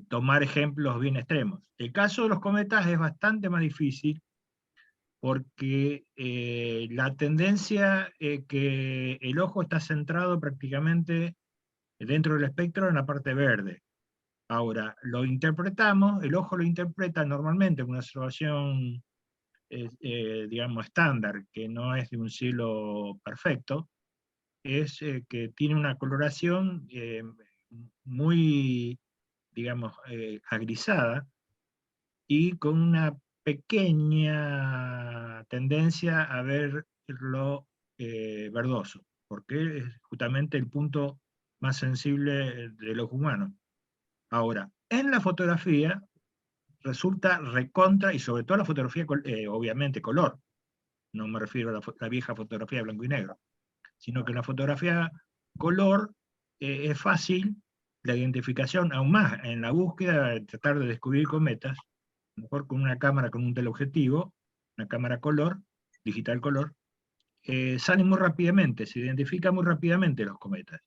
Tomar ejemplos bien extremos. El caso de los cometas es bastante más difícil porque la tendencia que el ojo está centrado prácticamente dentro del espectro en la parte verde. Ahora, el ojo lo interpreta normalmente con una observación, digamos, estándar, que no es de un cielo perfecto, es que tiene una coloración muy, digamos, agrisada, y con una pequeña tendencia a verlo verdoso, porque es justamente el punto más sensible del ojo humano. Ahora, en la fotografía resulta recontra, y sobre todo la fotografía, obviamente color, no me refiero a la vieja fotografía de blanco y negro, sino que en la fotografía color es fácil la identificación, aún más en la búsqueda de tratar de descubrir cometas, mejor con una cámara con un teleobjetivo, una cámara color, digital color, salen muy rápidamente, se identifican muy rápidamente los cometas,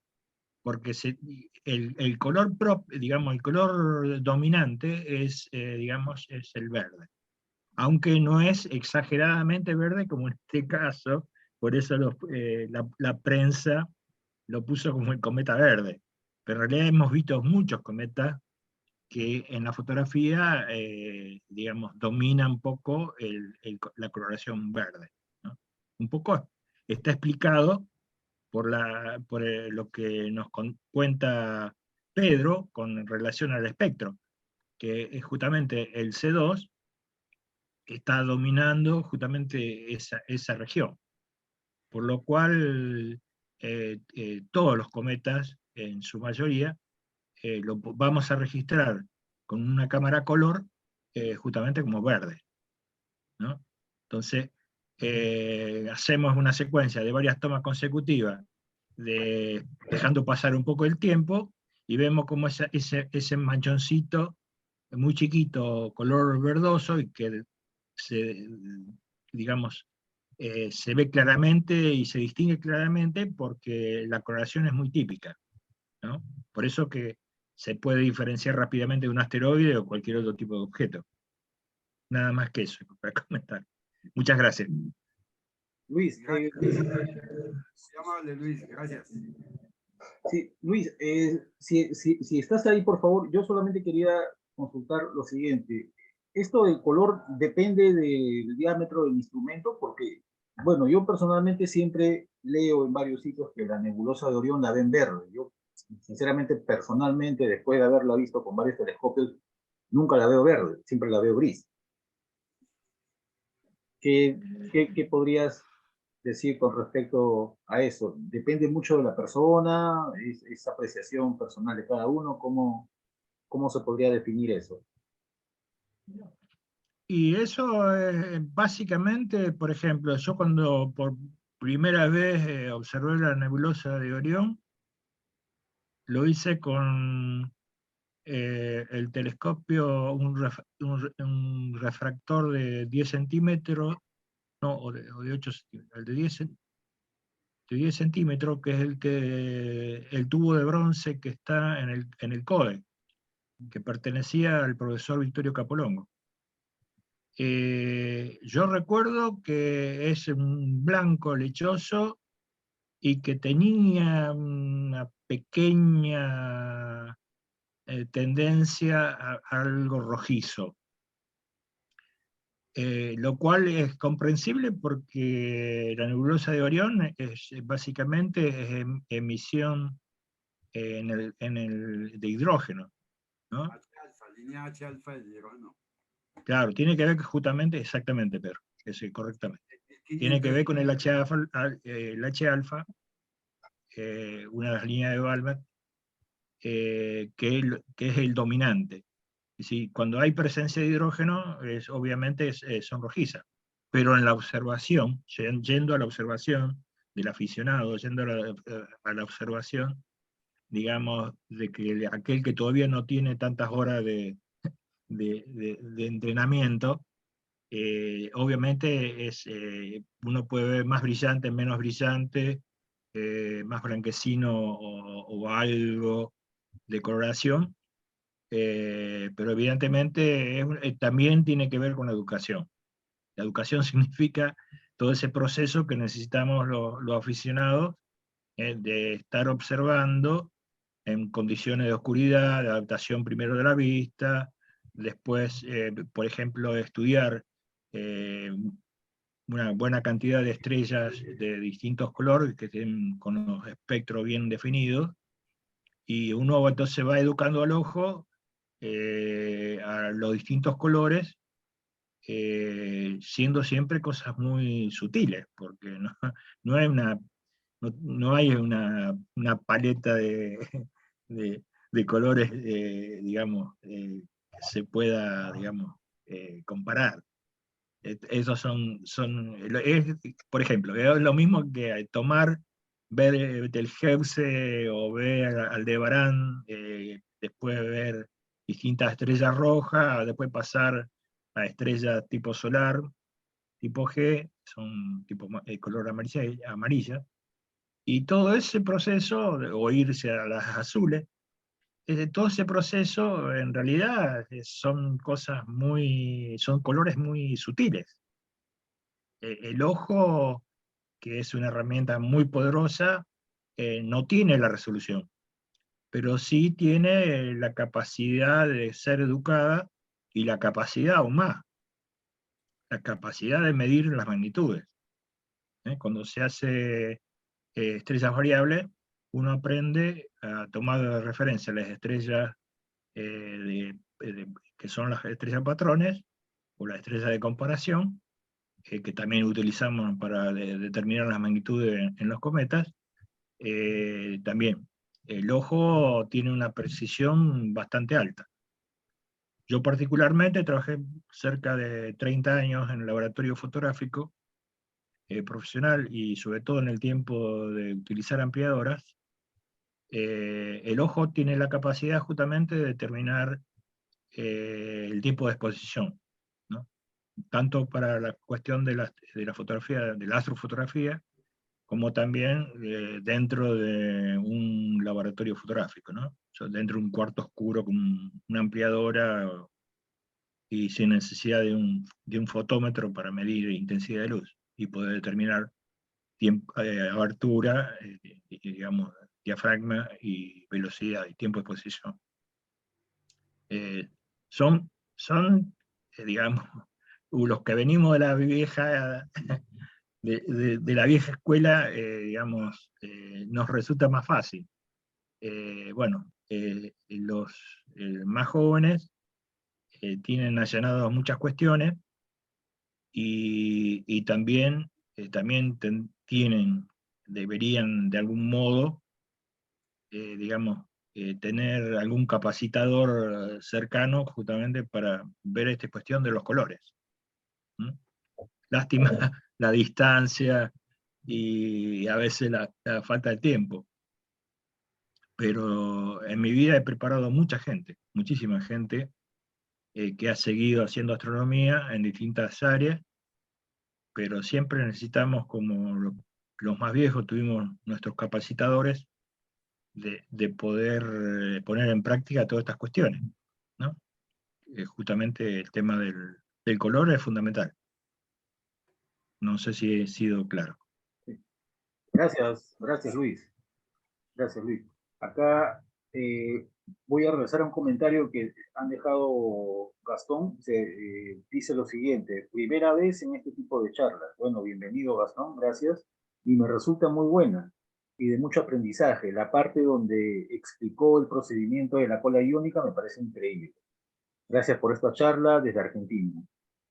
porque el color digamos, el color dominante es, digamos, es el verde, aunque no es exageradamente verde como en este caso, por eso la prensa lo puso como el cometa verde, pero en realidad hemos visto muchos cometas que en la fotografía, digamos, domina un poco la coloración verde, ¿no? Un poco está explicado por lo que nos cuenta Pedro con relación al espectro, que es justamente el C2 está dominando justamente esa región, por lo cual todos los cometas, en su mayoría, lo vamos a registrar con una cámara color justamente como verde, ¿no? Entonces, hacemos una secuencia de varias tomas consecutivas, dejando pasar un poco el tiempo, y vemos como ese manchoncito muy chiquito, color verdoso, y que se, digamos, se ve claramente y se distingue claramente porque la coloración es muy típica, ¿no? Por eso que se puede diferenciar rápidamente de un asteroide o cualquier otro tipo de objeto. Nada más que eso para comentar. Muchas gracias. Luis, Muy amable, Luis, gracias. sí, Luis, si estás ahí, por favor, yo solamente quería consultar lo siguiente. ¿Esto del color depende del diámetro del instrumento? Porque, bueno, yo personalmente siempre leo en varios sitios que la nebulosa de Orión la ven verde. Yo, sinceramente, personalmente, después de haberla visto con varios telescopios, nunca la veo verde, siempre la veo gris. ¿Qué podrías decir con respecto a eso? ¿Depende mucho de la persona? ¿Es apreciación personal de cada uno? ¿Cómo se podría definir eso? Y eso es básicamente, por ejemplo, yo cuando por primera vez observé la nebulosa de Orión, lo hice con el telescopio, un refractor de 10 centímetros, no, o de 8 centímetros, el de 10 centímetros, que es el tubo de bronce que está en el CODE, que pertenecía al profesor Victorio Capolongo. Yo recuerdo que es un blanco lechoso y que tenía una pequeña tendencia a algo rojizo, lo cual es comprensible porque la nebulosa de Orión básicamente es emisión de hidrógeno, ¿no? H-alfa, línea H-alfa del hidrógeno. Claro, tiene que ver justamente, exactamente, Pedro, correctamente. Tiene que ver con el H-alfa, una de las líneas de Balmer, que es el dominante. Y si, cuando hay presencia de hidrógeno, obviamente son rojizas. Pero en la observación, yendo a la observación del aficionado, yendo a la observación, digamos, de que aquel que todavía no tiene tantas horas de entrenamiento, obviamente uno puede ver más brillante, menos brillante, más blanquecino o algo de coloración, pero evidentemente también tiene que ver con la educación. La educación significa todo ese proceso que necesitamos los aficionados, de estar observando en condiciones de oscuridad, de adaptación primero de la vista, después, por ejemplo, estudiar una buena cantidad de estrellas de distintos colores que tienen con los espectros bien definidos, y uno entonces va educando al ojo a los distintos colores, siendo siempre cosas muy sutiles, porque no hay no hay una paleta de colores, digamos, que se pueda, digamos, comparar. Esos por ejemplo, es lo mismo que tomar, ver Betelgeuse o ver Aldebarán, después ver distintas estrellas rojas, después pasar a estrellas tipo solar, tipo G, son tipo color amarilla, y todo ese proceso, o irse a las azules, todo ese proceso en realidad son son colores muy sutiles. El ojo, que es una herramienta muy poderosa, no tiene la resolución, pero sí tiene la capacidad de ser educada, y la capacidad aún más, la capacidad de medir las magnitudes. Cuando se hace estrellas variables, uno aprende a tomar de referencia las estrellas que son las estrellas patrones, o las estrellas de comparación, que también utilizamos para determinar las magnitudes en los cometas. También el ojo tiene una precisión bastante alta. Yo particularmente trabajé cerca de 30 años en el laboratorio fotográfico profesional, y sobre todo en el tiempo de utilizar ampliadoras. El ojo tiene la capacidad justamente de determinar el tiempo de exposición, ¿no? Tanto para la cuestión de la fotografía, de la astrofotografía, como también dentro de un laboratorio fotográfico, ¿no? O sea, dentro de un cuarto oscuro con una ampliadora, y sin necesidad de un fotómetro para medir intensidad de luz y poder determinar tiempo, abertura, digamos, diafragma y velocidad y tiempo de exposición. Son digamos, los que venimos de la vieja, de la vieja escuela, digamos, nos resulta más fácil. Bueno, los más jóvenes tienen allanados muchas cuestiones, y también, deberían de algún modo, digamos, tener algún capacitador cercano justamente para ver esta cuestión de los colores. ¿Mm? Lástima la distancia y a veces la falta de tiempo, pero en mi vida he preparado a mucha gente, muchísima gente, que ha seguido haciendo astronomía en distintas áreas, pero siempre necesitamos, como los más viejos, tuvimos nuestros capacitadores, de poder poner en práctica todas estas cuestiones, ¿no? Justamente el tema del color es fundamental. No sé si he sido claro. Gracias Luis. Gracias Luis. Acá voy a regresar a un comentario que han dejado Gastón. Dice lo siguiente: primera vez en este tipo de charlas. Bueno, bienvenido Gastón, gracias. Y me resulta muy buena y de mucho aprendizaje. La parte donde explicó el procedimiento de la cola iónica me parece increíble. Gracias por esta charla desde Argentina.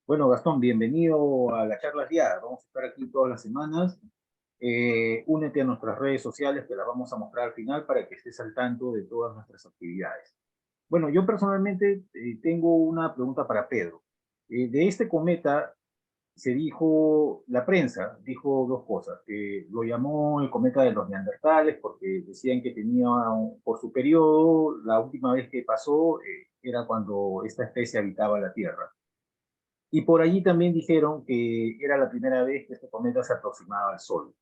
Bueno, Gastón, bienvenido a las charlas guiadas. Vamos a estar aquí todas las semanas. Únete a nuestras redes sociales, que las vamos a mostrar al final para que estés al tanto de todas nuestras actividades. Bueno, yo personalmente tengo una pregunta para Pedro. De este cometa se dijo, la prensa dijo dos cosas. Lo llamó el cometa de los neandertales porque decían que tenía, por su periodo, la última vez que pasó era cuando esta especie habitaba la Tierra. Y por allí también dijeron que era la primera vez que este cometa se aproximaba al Sol.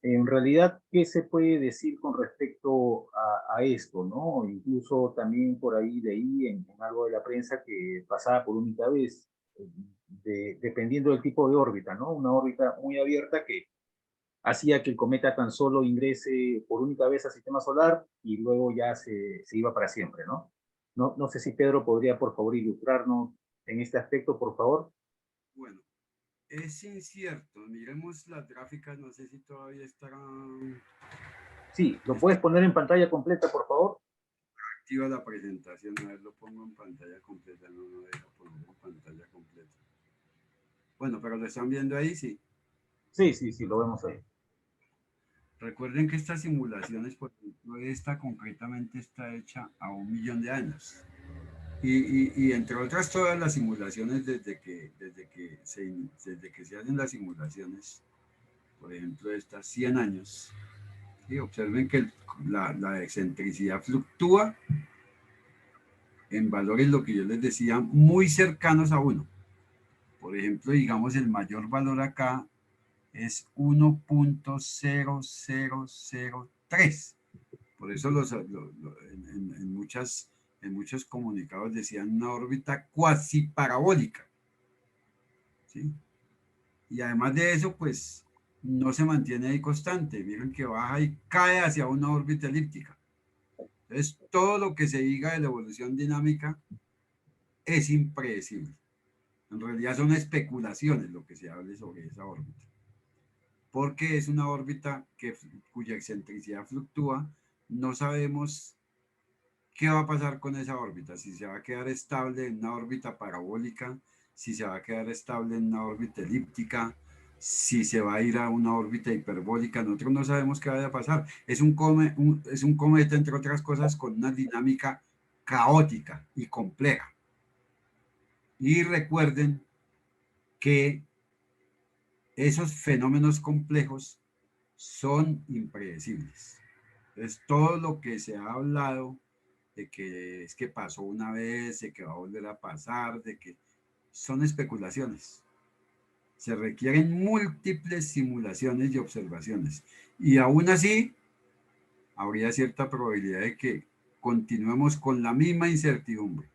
En realidad, ¿qué se puede decir con respecto a esto, ¿no? Incluso también por ahí leí en algo de la prensa que pasaba por única vez, dependiendo del tipo de órbita, ¿no? Una órbita muy abierta que hacía que el cometa tan solo ingrese por única vez al sistema solar y luego ya se iba para siempre, ¿no? No sé si Pedro podría, por favor, ilustrarnos en este aspecto, por favor. Bueno, es incierto. Miremos las gráficas, no sé si todavía estarán. Sí, ¿lo Está puedes poner en pantalla completa, por favor? activa la presentación. A ver, lo pongo en pantalla completa. No, no deja poner en pantalla completa. Bueno, pero lo están viendo ahí, sí. Sí, sí, sí, lo vemos ahí. Recuerden que estas simulaciones, por ejemplo, esta concretamente está hecha a 1.000.000 de años. Y entre otras todas las simulaciones, desde que se hacen las simulaciones, por ejemplo, estas 100 años, ¿sí? Observen que la excentricidad fluctúa en valores, lo que yo les decía, muy cercanos a 1. Por ejemplo, digamos, el mayor valor acá es 1.0003. Por eso en muchos comunicados decían una órbita cuasi parabólica, ¿sí? Y además de eso, pues no se mantiene ahí constante. Miren que baja y cae hacia una órbita elíptica. Entonces, todo lo que se diga de la evolución dinámica es impredecible. En realidad son especulaciones lo que se hable sobre esa órbita. Porque es una órbita cuya excentricidad fluctúa. No sabemos qué va a pasar con esa órbita, si se va a quedar estable en una órbita parabólica, si se va a quedar estable en una órbita elíptica, si se va a ir a una órbita hiperbólica. Nosotros no sabemos qué vaya a pasar. Es un cometa, entre otras cosas, con una dinámica caótica y compleja. Y recuerden que esos fenómenos complejos son impredecibles. Entonces, todo lo que se ha hablado de que es que pasó una vez, de que va a volver a pasar, de que son especulaciones. Se requieren múltiples simulaciones y observaciones. Y aún así, habría cierta probabilidad de que continuemos con la misma incertidumbre.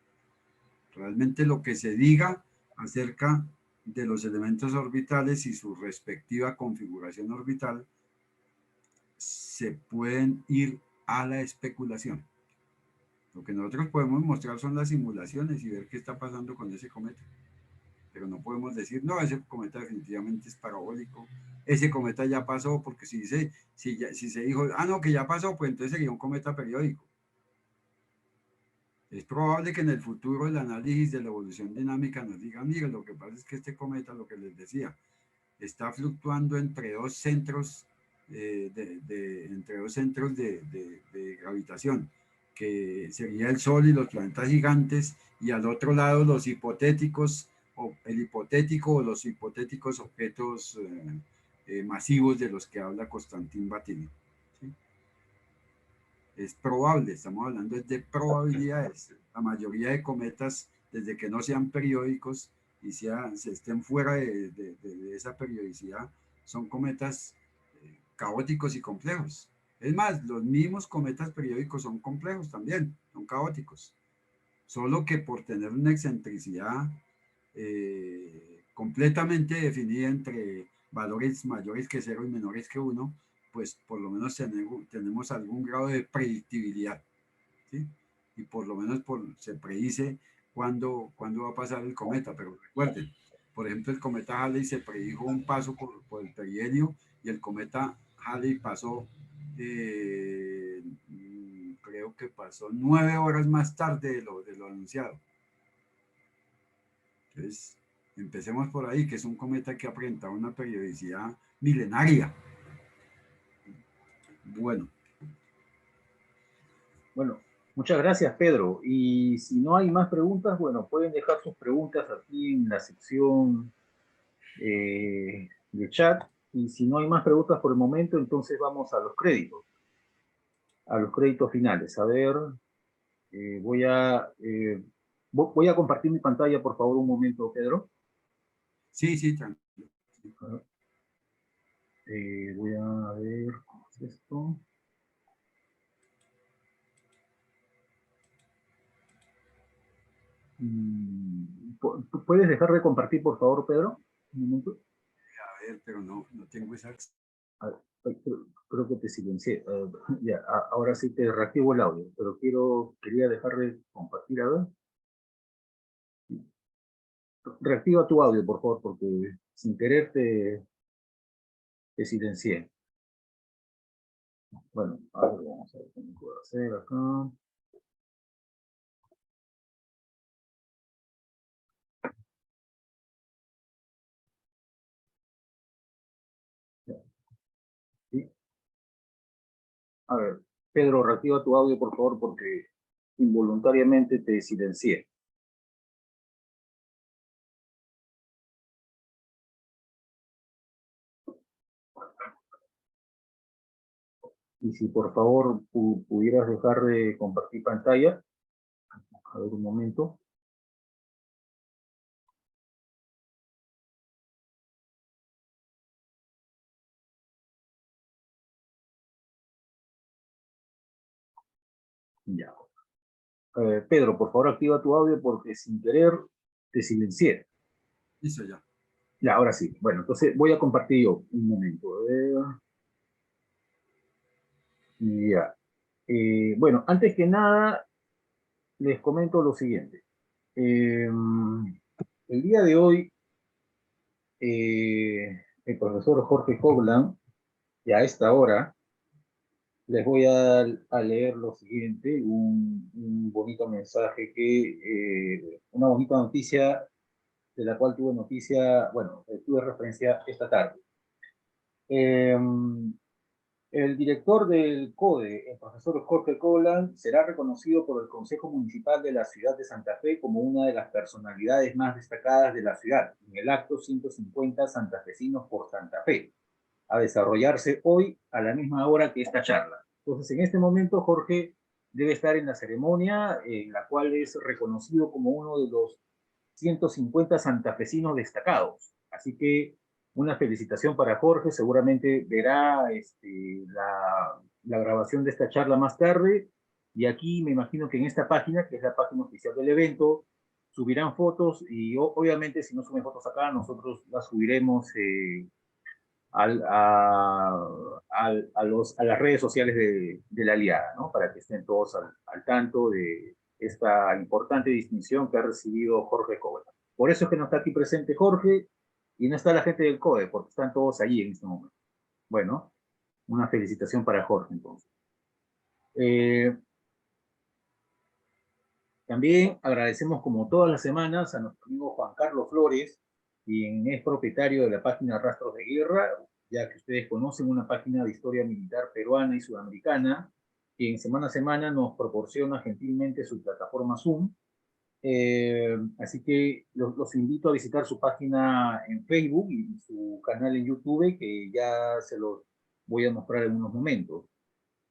Realmente lo que se diga acerca de los elementos orbitales y su respectiva configuración orbital se pueden ir a la especulación. Lo que nosotros podemos mostrar son las simulaciones y ver qué está pasando con ese cometa. Pero no podemos decir, no, ese cometa definitivamente es parabólico, ese cometa ya pasó, porque si se dijo, ah, no, que ya pasó, pues entonces sería un cometa periódico. Es probable que en el futuro el análisis de la evolución dinámica nos diga, mire, lo que pasa es que este cometa, lo que les decía, está fluctuando entre dos centros, de gravitación, que sería el Sol y los planetas gigantes, y al otro lado los hipotéticos, o el hipotético o los hipotéticos objetos masivos de los que habla Constantin Batini. ¿Sí? Es probable, estamos hablando de probabilidades. La mayoría de cometas, desde que no sean periódicos y se estén fuera de esa periodicidad, son cometas caóticos y complejos. Es más, los mismos cometas periódicos son complejos también, son caóticos. Solo que por tener una excentricidad completamente definida entre valores mayores que 0 y menores que 1, pues por lo menos tenemos algún grado de predictibilidad, ¿sí? Y por lo menos se predice cuándo va a pasar el cometa. Pero recuerden, por ejemplo, el cometa Halley se predijo un paso por el perihelio, y el cometa Halley pasó, creo que pasó 9 horas más tarde de lo anunciado. Entonces, empecemos por ahí, que es un cometa que aparenta una periodicidad milenaria. Bueno. Bueno, muchas gracias, Pedro. Y si no hay más preguntas, bueno, pueden dejar sus preguntas aquí en la sección de chat. Y si no hay más preguntas por el momento, entonces vamos a los créditos finales. A ver, voy a compartir mi pantalla, por favor, un momento, Pedro. Sí, tranquilo. Voy a ver cómo es esto. ¿Puedes dejar de compartir, por favor, Pedro? Un momento. A ver, pero no tengo esa... Creo que te silencié. Ya, ahora sí te reactivo el audio, pero quería dejar de compartir. A ver. Reactiva tu audio, por favor, porque sin querer te silencié. Bueno, a ver, vamos a ver cómo puedo hacer acá. ¿Sí? A ver, Pedro, reactiva tu audio, por favor, porque involuntariamente te silencié. Y si por favor pudieras dejar de compartir pantalla. A ver un momento. Ya. Pedro, por favor activa tu audio porque sin querer te silencié. Listo ya. Ya, ahora sí. Bueno, entonces voy a compartir yo un momento. A ver. Ya. Bueno, antes que nada, les comento lo siguiente. El día de hoy, el profesor Jorge Kovlan, y a esta hora, les voy a leer lo siguiente, un bonito mensaje una bonita noticia de la cual tuve tuve referencia esta tarde. El director del CODE, el profesor Jorge Kovlan, será reconocido por el Consejo Municipal de la Ciudad de Santa Fe como una de las personalidades más destacadas de la ciudad, en el acto 150 Santafesinos por Santa Fe, a desarrollarse hoy a la misma hora que esta charla. Entonces, en este momento, Jorge debe estar en la ceremonia, en la cual es reconocido como uno de los 150 santafesinos destacados. Así que una felicitación para Jorge, seguramente verá la grabación de esta charla más tarde, y aquí me imagino que en esta página, que es la página oficial del evento, subirán fotos y obviamente si no suben fotos acá, nosotros las subiremos a las redes sociales de la Aliada, ¿no? Para que estén todos al tanto de esta importante distinción que ha recibido Jorge Kovlan. Por eso es que no está aquí presente Jorge y no está la gente del CODE, porque están todos allí en este momento. Bueno, una felicitación para Jorge entonces. También agradecemos como todas las semanas a nuestro amigo Juan Carlos Flores, quien es propietario de la página Rastros de Guerra, ya que ustedes conocen una página de historia militar peruana y sudamericana, quien semana a semana nos proporciona gentilmente su plataforma Zoom. Así que los invito a visitar su página en Facebook y su canal en YouTube, que ya se los voy a mostrar en unos momentos.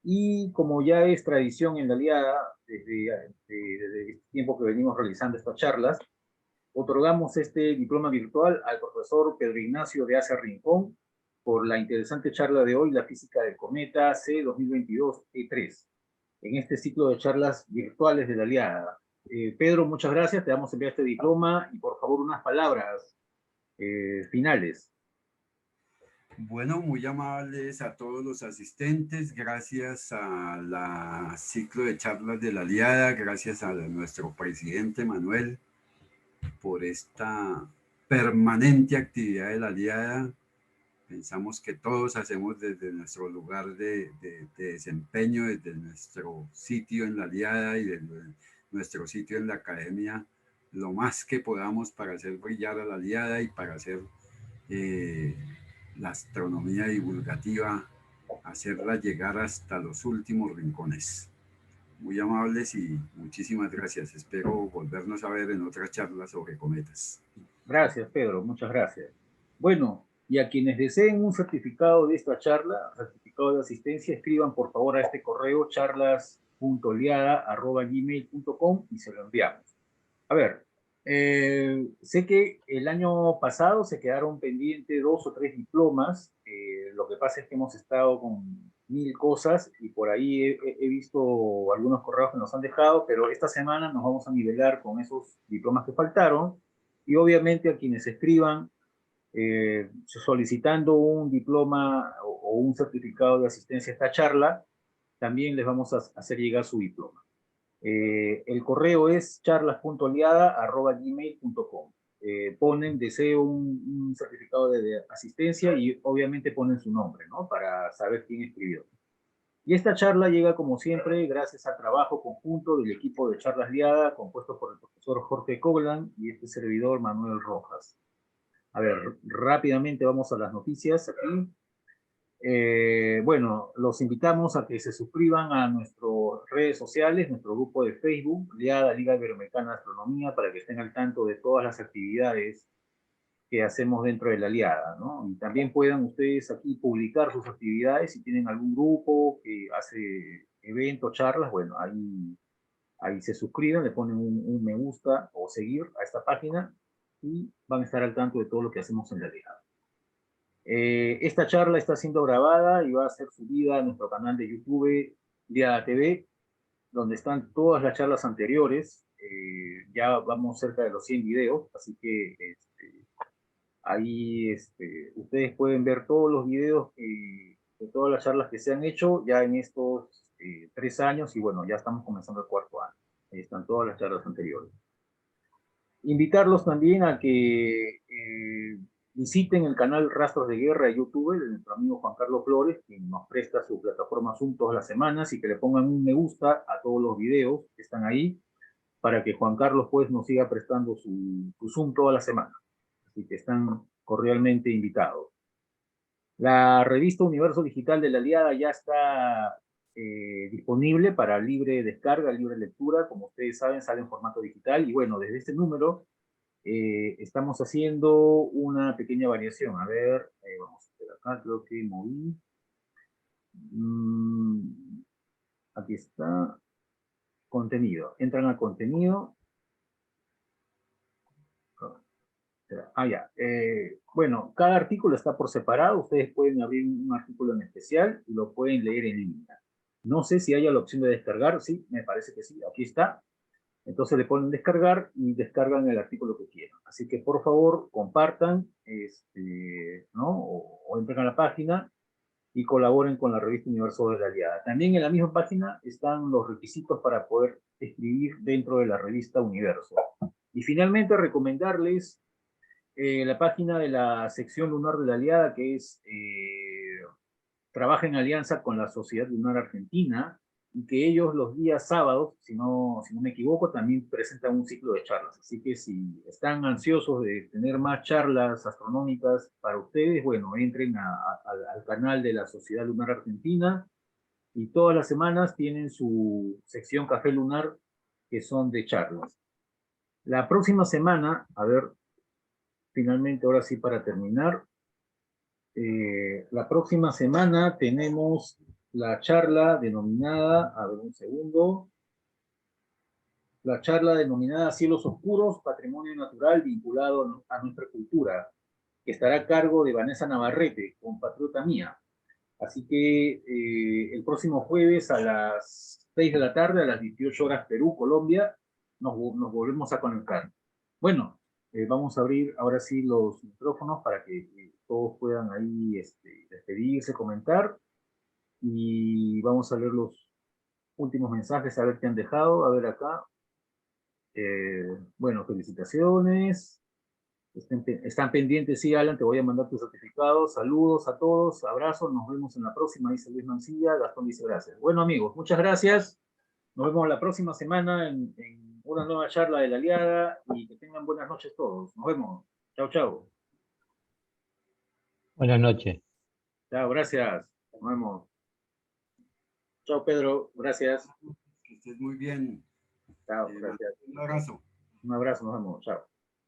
Y como ya es tradición en la Aliada, desde el tiempo que venimos realizando estas charlas, otorgamos este diploma virtual al profesor Pedro Ignacio de Asa Rincón por la interesante charla de hoy, La física del cometa C 2022-E3, en este ciclo de charlas virtuales de la Aliada. Pedro, muchas gracias, te vamos a enviar este diploma y por favor unas palabras finales. Bueno, muy amables a todos los asistentes, gracias a la ciclo de charlas de la Aliada, gracias a nuestro presidente Manuel por esta permanente actividad de la Aliada. Pensamos que todos hacemos desde nuestro lugar de desempeño, desde nuestro sitio en la Aliada y desde nuestro sitio en la academia, lo más que podamos para hacer brillar a la Aliada y para hacer la astronomía divulgativa, hacerla llegar hasta los últimos rincones. Muy amables y muchísimas gracias. Espero volvernos a ver en otras charlas sobre cometas. Gracias, Pedro, muchas gracias. Bueno, y a quienes deseen un certificado de esta charla, certificado de asistencia, escriban por favor a este correo charlas.liada@gmail.com y se lo enviamos. A ver, sé que el año pasado se quedaron pendientes 2 o 3 diplomas Lo que pasa es que hemos estado con 1000 cosas y por ahí he visto algunos correos que nos han dejado, pero esta semana nos vamos a nivelar con esos diplomas que faltaron y obviamente a quienes escriban solicitando un diploma o un certificado de asistencia a esta charla, también les vamos a hacer llegar su diploma. El correo es charlas.aliada@gmail.com. Ponen, deseo un certificado de asistencia y obviamente ponen su nombre, ¿no? Para saber quién escribió. Y esta charla llega, como siempre, gracias al trabajo conjunto del equipo de Charlas Liada, compuesto por el profesor Jorge Coglan y este servidor Manuel Rojas. A ver, rápidamente vamos a las noticias aquí. Bueno, los invitamos a que se suscriban a nuestras redes sociales, nuestro grupo de Facebook, Liada Liga Iberoamericana de Astronomía, para que estén al tanto de todas las actividades que hacemos dentro de la Liada, ¿no? Y también puedan ustedes aquí publicar sus actividades, si tienen algún grupo que hace eventos, charlas, bueno, ahí se suscriben, le ponen un me gusta o seguir a esta página y van a estar al tanto de todo lo que hacemos en la Liada. Esta charla está siendo grabada y va a ser subida a nuestro canal de YouTube, Liada TV, donde están todas las charlas anteriores. Ya vamos cerca de los 100 videos, así que ahí ustedes pueden ver todos los videos de todas las charlas que se han hecho ya en estos 3 años y bueno, ya estamos comenzando el 4º año. Ahí están todas las charlas anteriores. Invitarlos también a que visiten el canal Rastros de Guerra de YouTube de nuestro amigo Juan Carlos Flores, quien nos presta su plataforma Zoom todas las semanas, y que le pongan un me gusta a todos los videos que están ahí, para que Juan Carlos pues nos siga prestando su Zoom toda la semana. Así que están cordialmente invitados. La revista Universo Digital de la Aliada ya está disponible para libre descarga, libre lectura. Como ustedes saben, sale en formato digital. Y bueno, desde este número estamos haciendo una pequeña variación. A ver, vamos a ver acá, creo que moví. Aquí está. Contenido. Entran a contenido. Ya. Bueno, cada artículo está por separado. Ustedes pueden abrir un artículo en especial y lo pueden leer en línea. No sé si haya la opción de descargar. Sí, me parece que sí. Aquí está. Entonces le ponen descargar y descargan el artículo que quieran. Así que por favor compartan, ¿no? O entren a la página y colaboren con la revista Universo de la Aliada. También en la misma página están los requisitos para poder escribir dentro de la revista Universo. Y finalmente recomendarles la página de la sección lunar de la Aliada, que es trabaja en alianza con la Sociedad Lunar Argentina, y que ellos los días sábados, si no me equivoco, también presentan un ciclo de charlas. Así que si están ansiosos de tener más charlas astronómicas para ustedes, bueno, entren al canal de la Sociedad Lunar Argentina, y todas las semanas tienen su sección Café Lunar, que son de charlas. La próxima semana, a ver, finalmente, ahora sí para terminar, la próxima semana tenemos la charla denominada, a ver un segundo, la charla denominada Cielos Oscuros, Patrimonio Natural vinculado a nuestra cultura, que estará a cargo de Vanessa Navarrete, compatriota mía. Así que el próximo jueves a las 6 de la tarde, a las 18 horas Perú, Colombia, nos volvemos a conectar. Bueno, vamos a abrir ahora sí los micrófonos para que todos puedan ahí despedirse, comentar, y vamos a leer los últimos mensajes, a ver qué han dejado. A ver acá. Bueno, felicitaciones. Están pendientes, sí, Alan, te voy a mandar tu certificado. Saludos a todos, abrazos, nos vemos en la próxima, dice Luis Mancilla. Gastón dice gracias. Bueno, amigos, muchas gracias. Nos vemos la próxima semana en una nueva charla de la Aliada, y que tengan buenas noches todos. Nos vemos. Chao, chao. Buenas noches. Chao, gracias. Nos vemos. Chao, Pedro. Gracias. Que estés muy bien. Chao, gracias. Un abrazo. Un abrazo, nos vemos. Chao.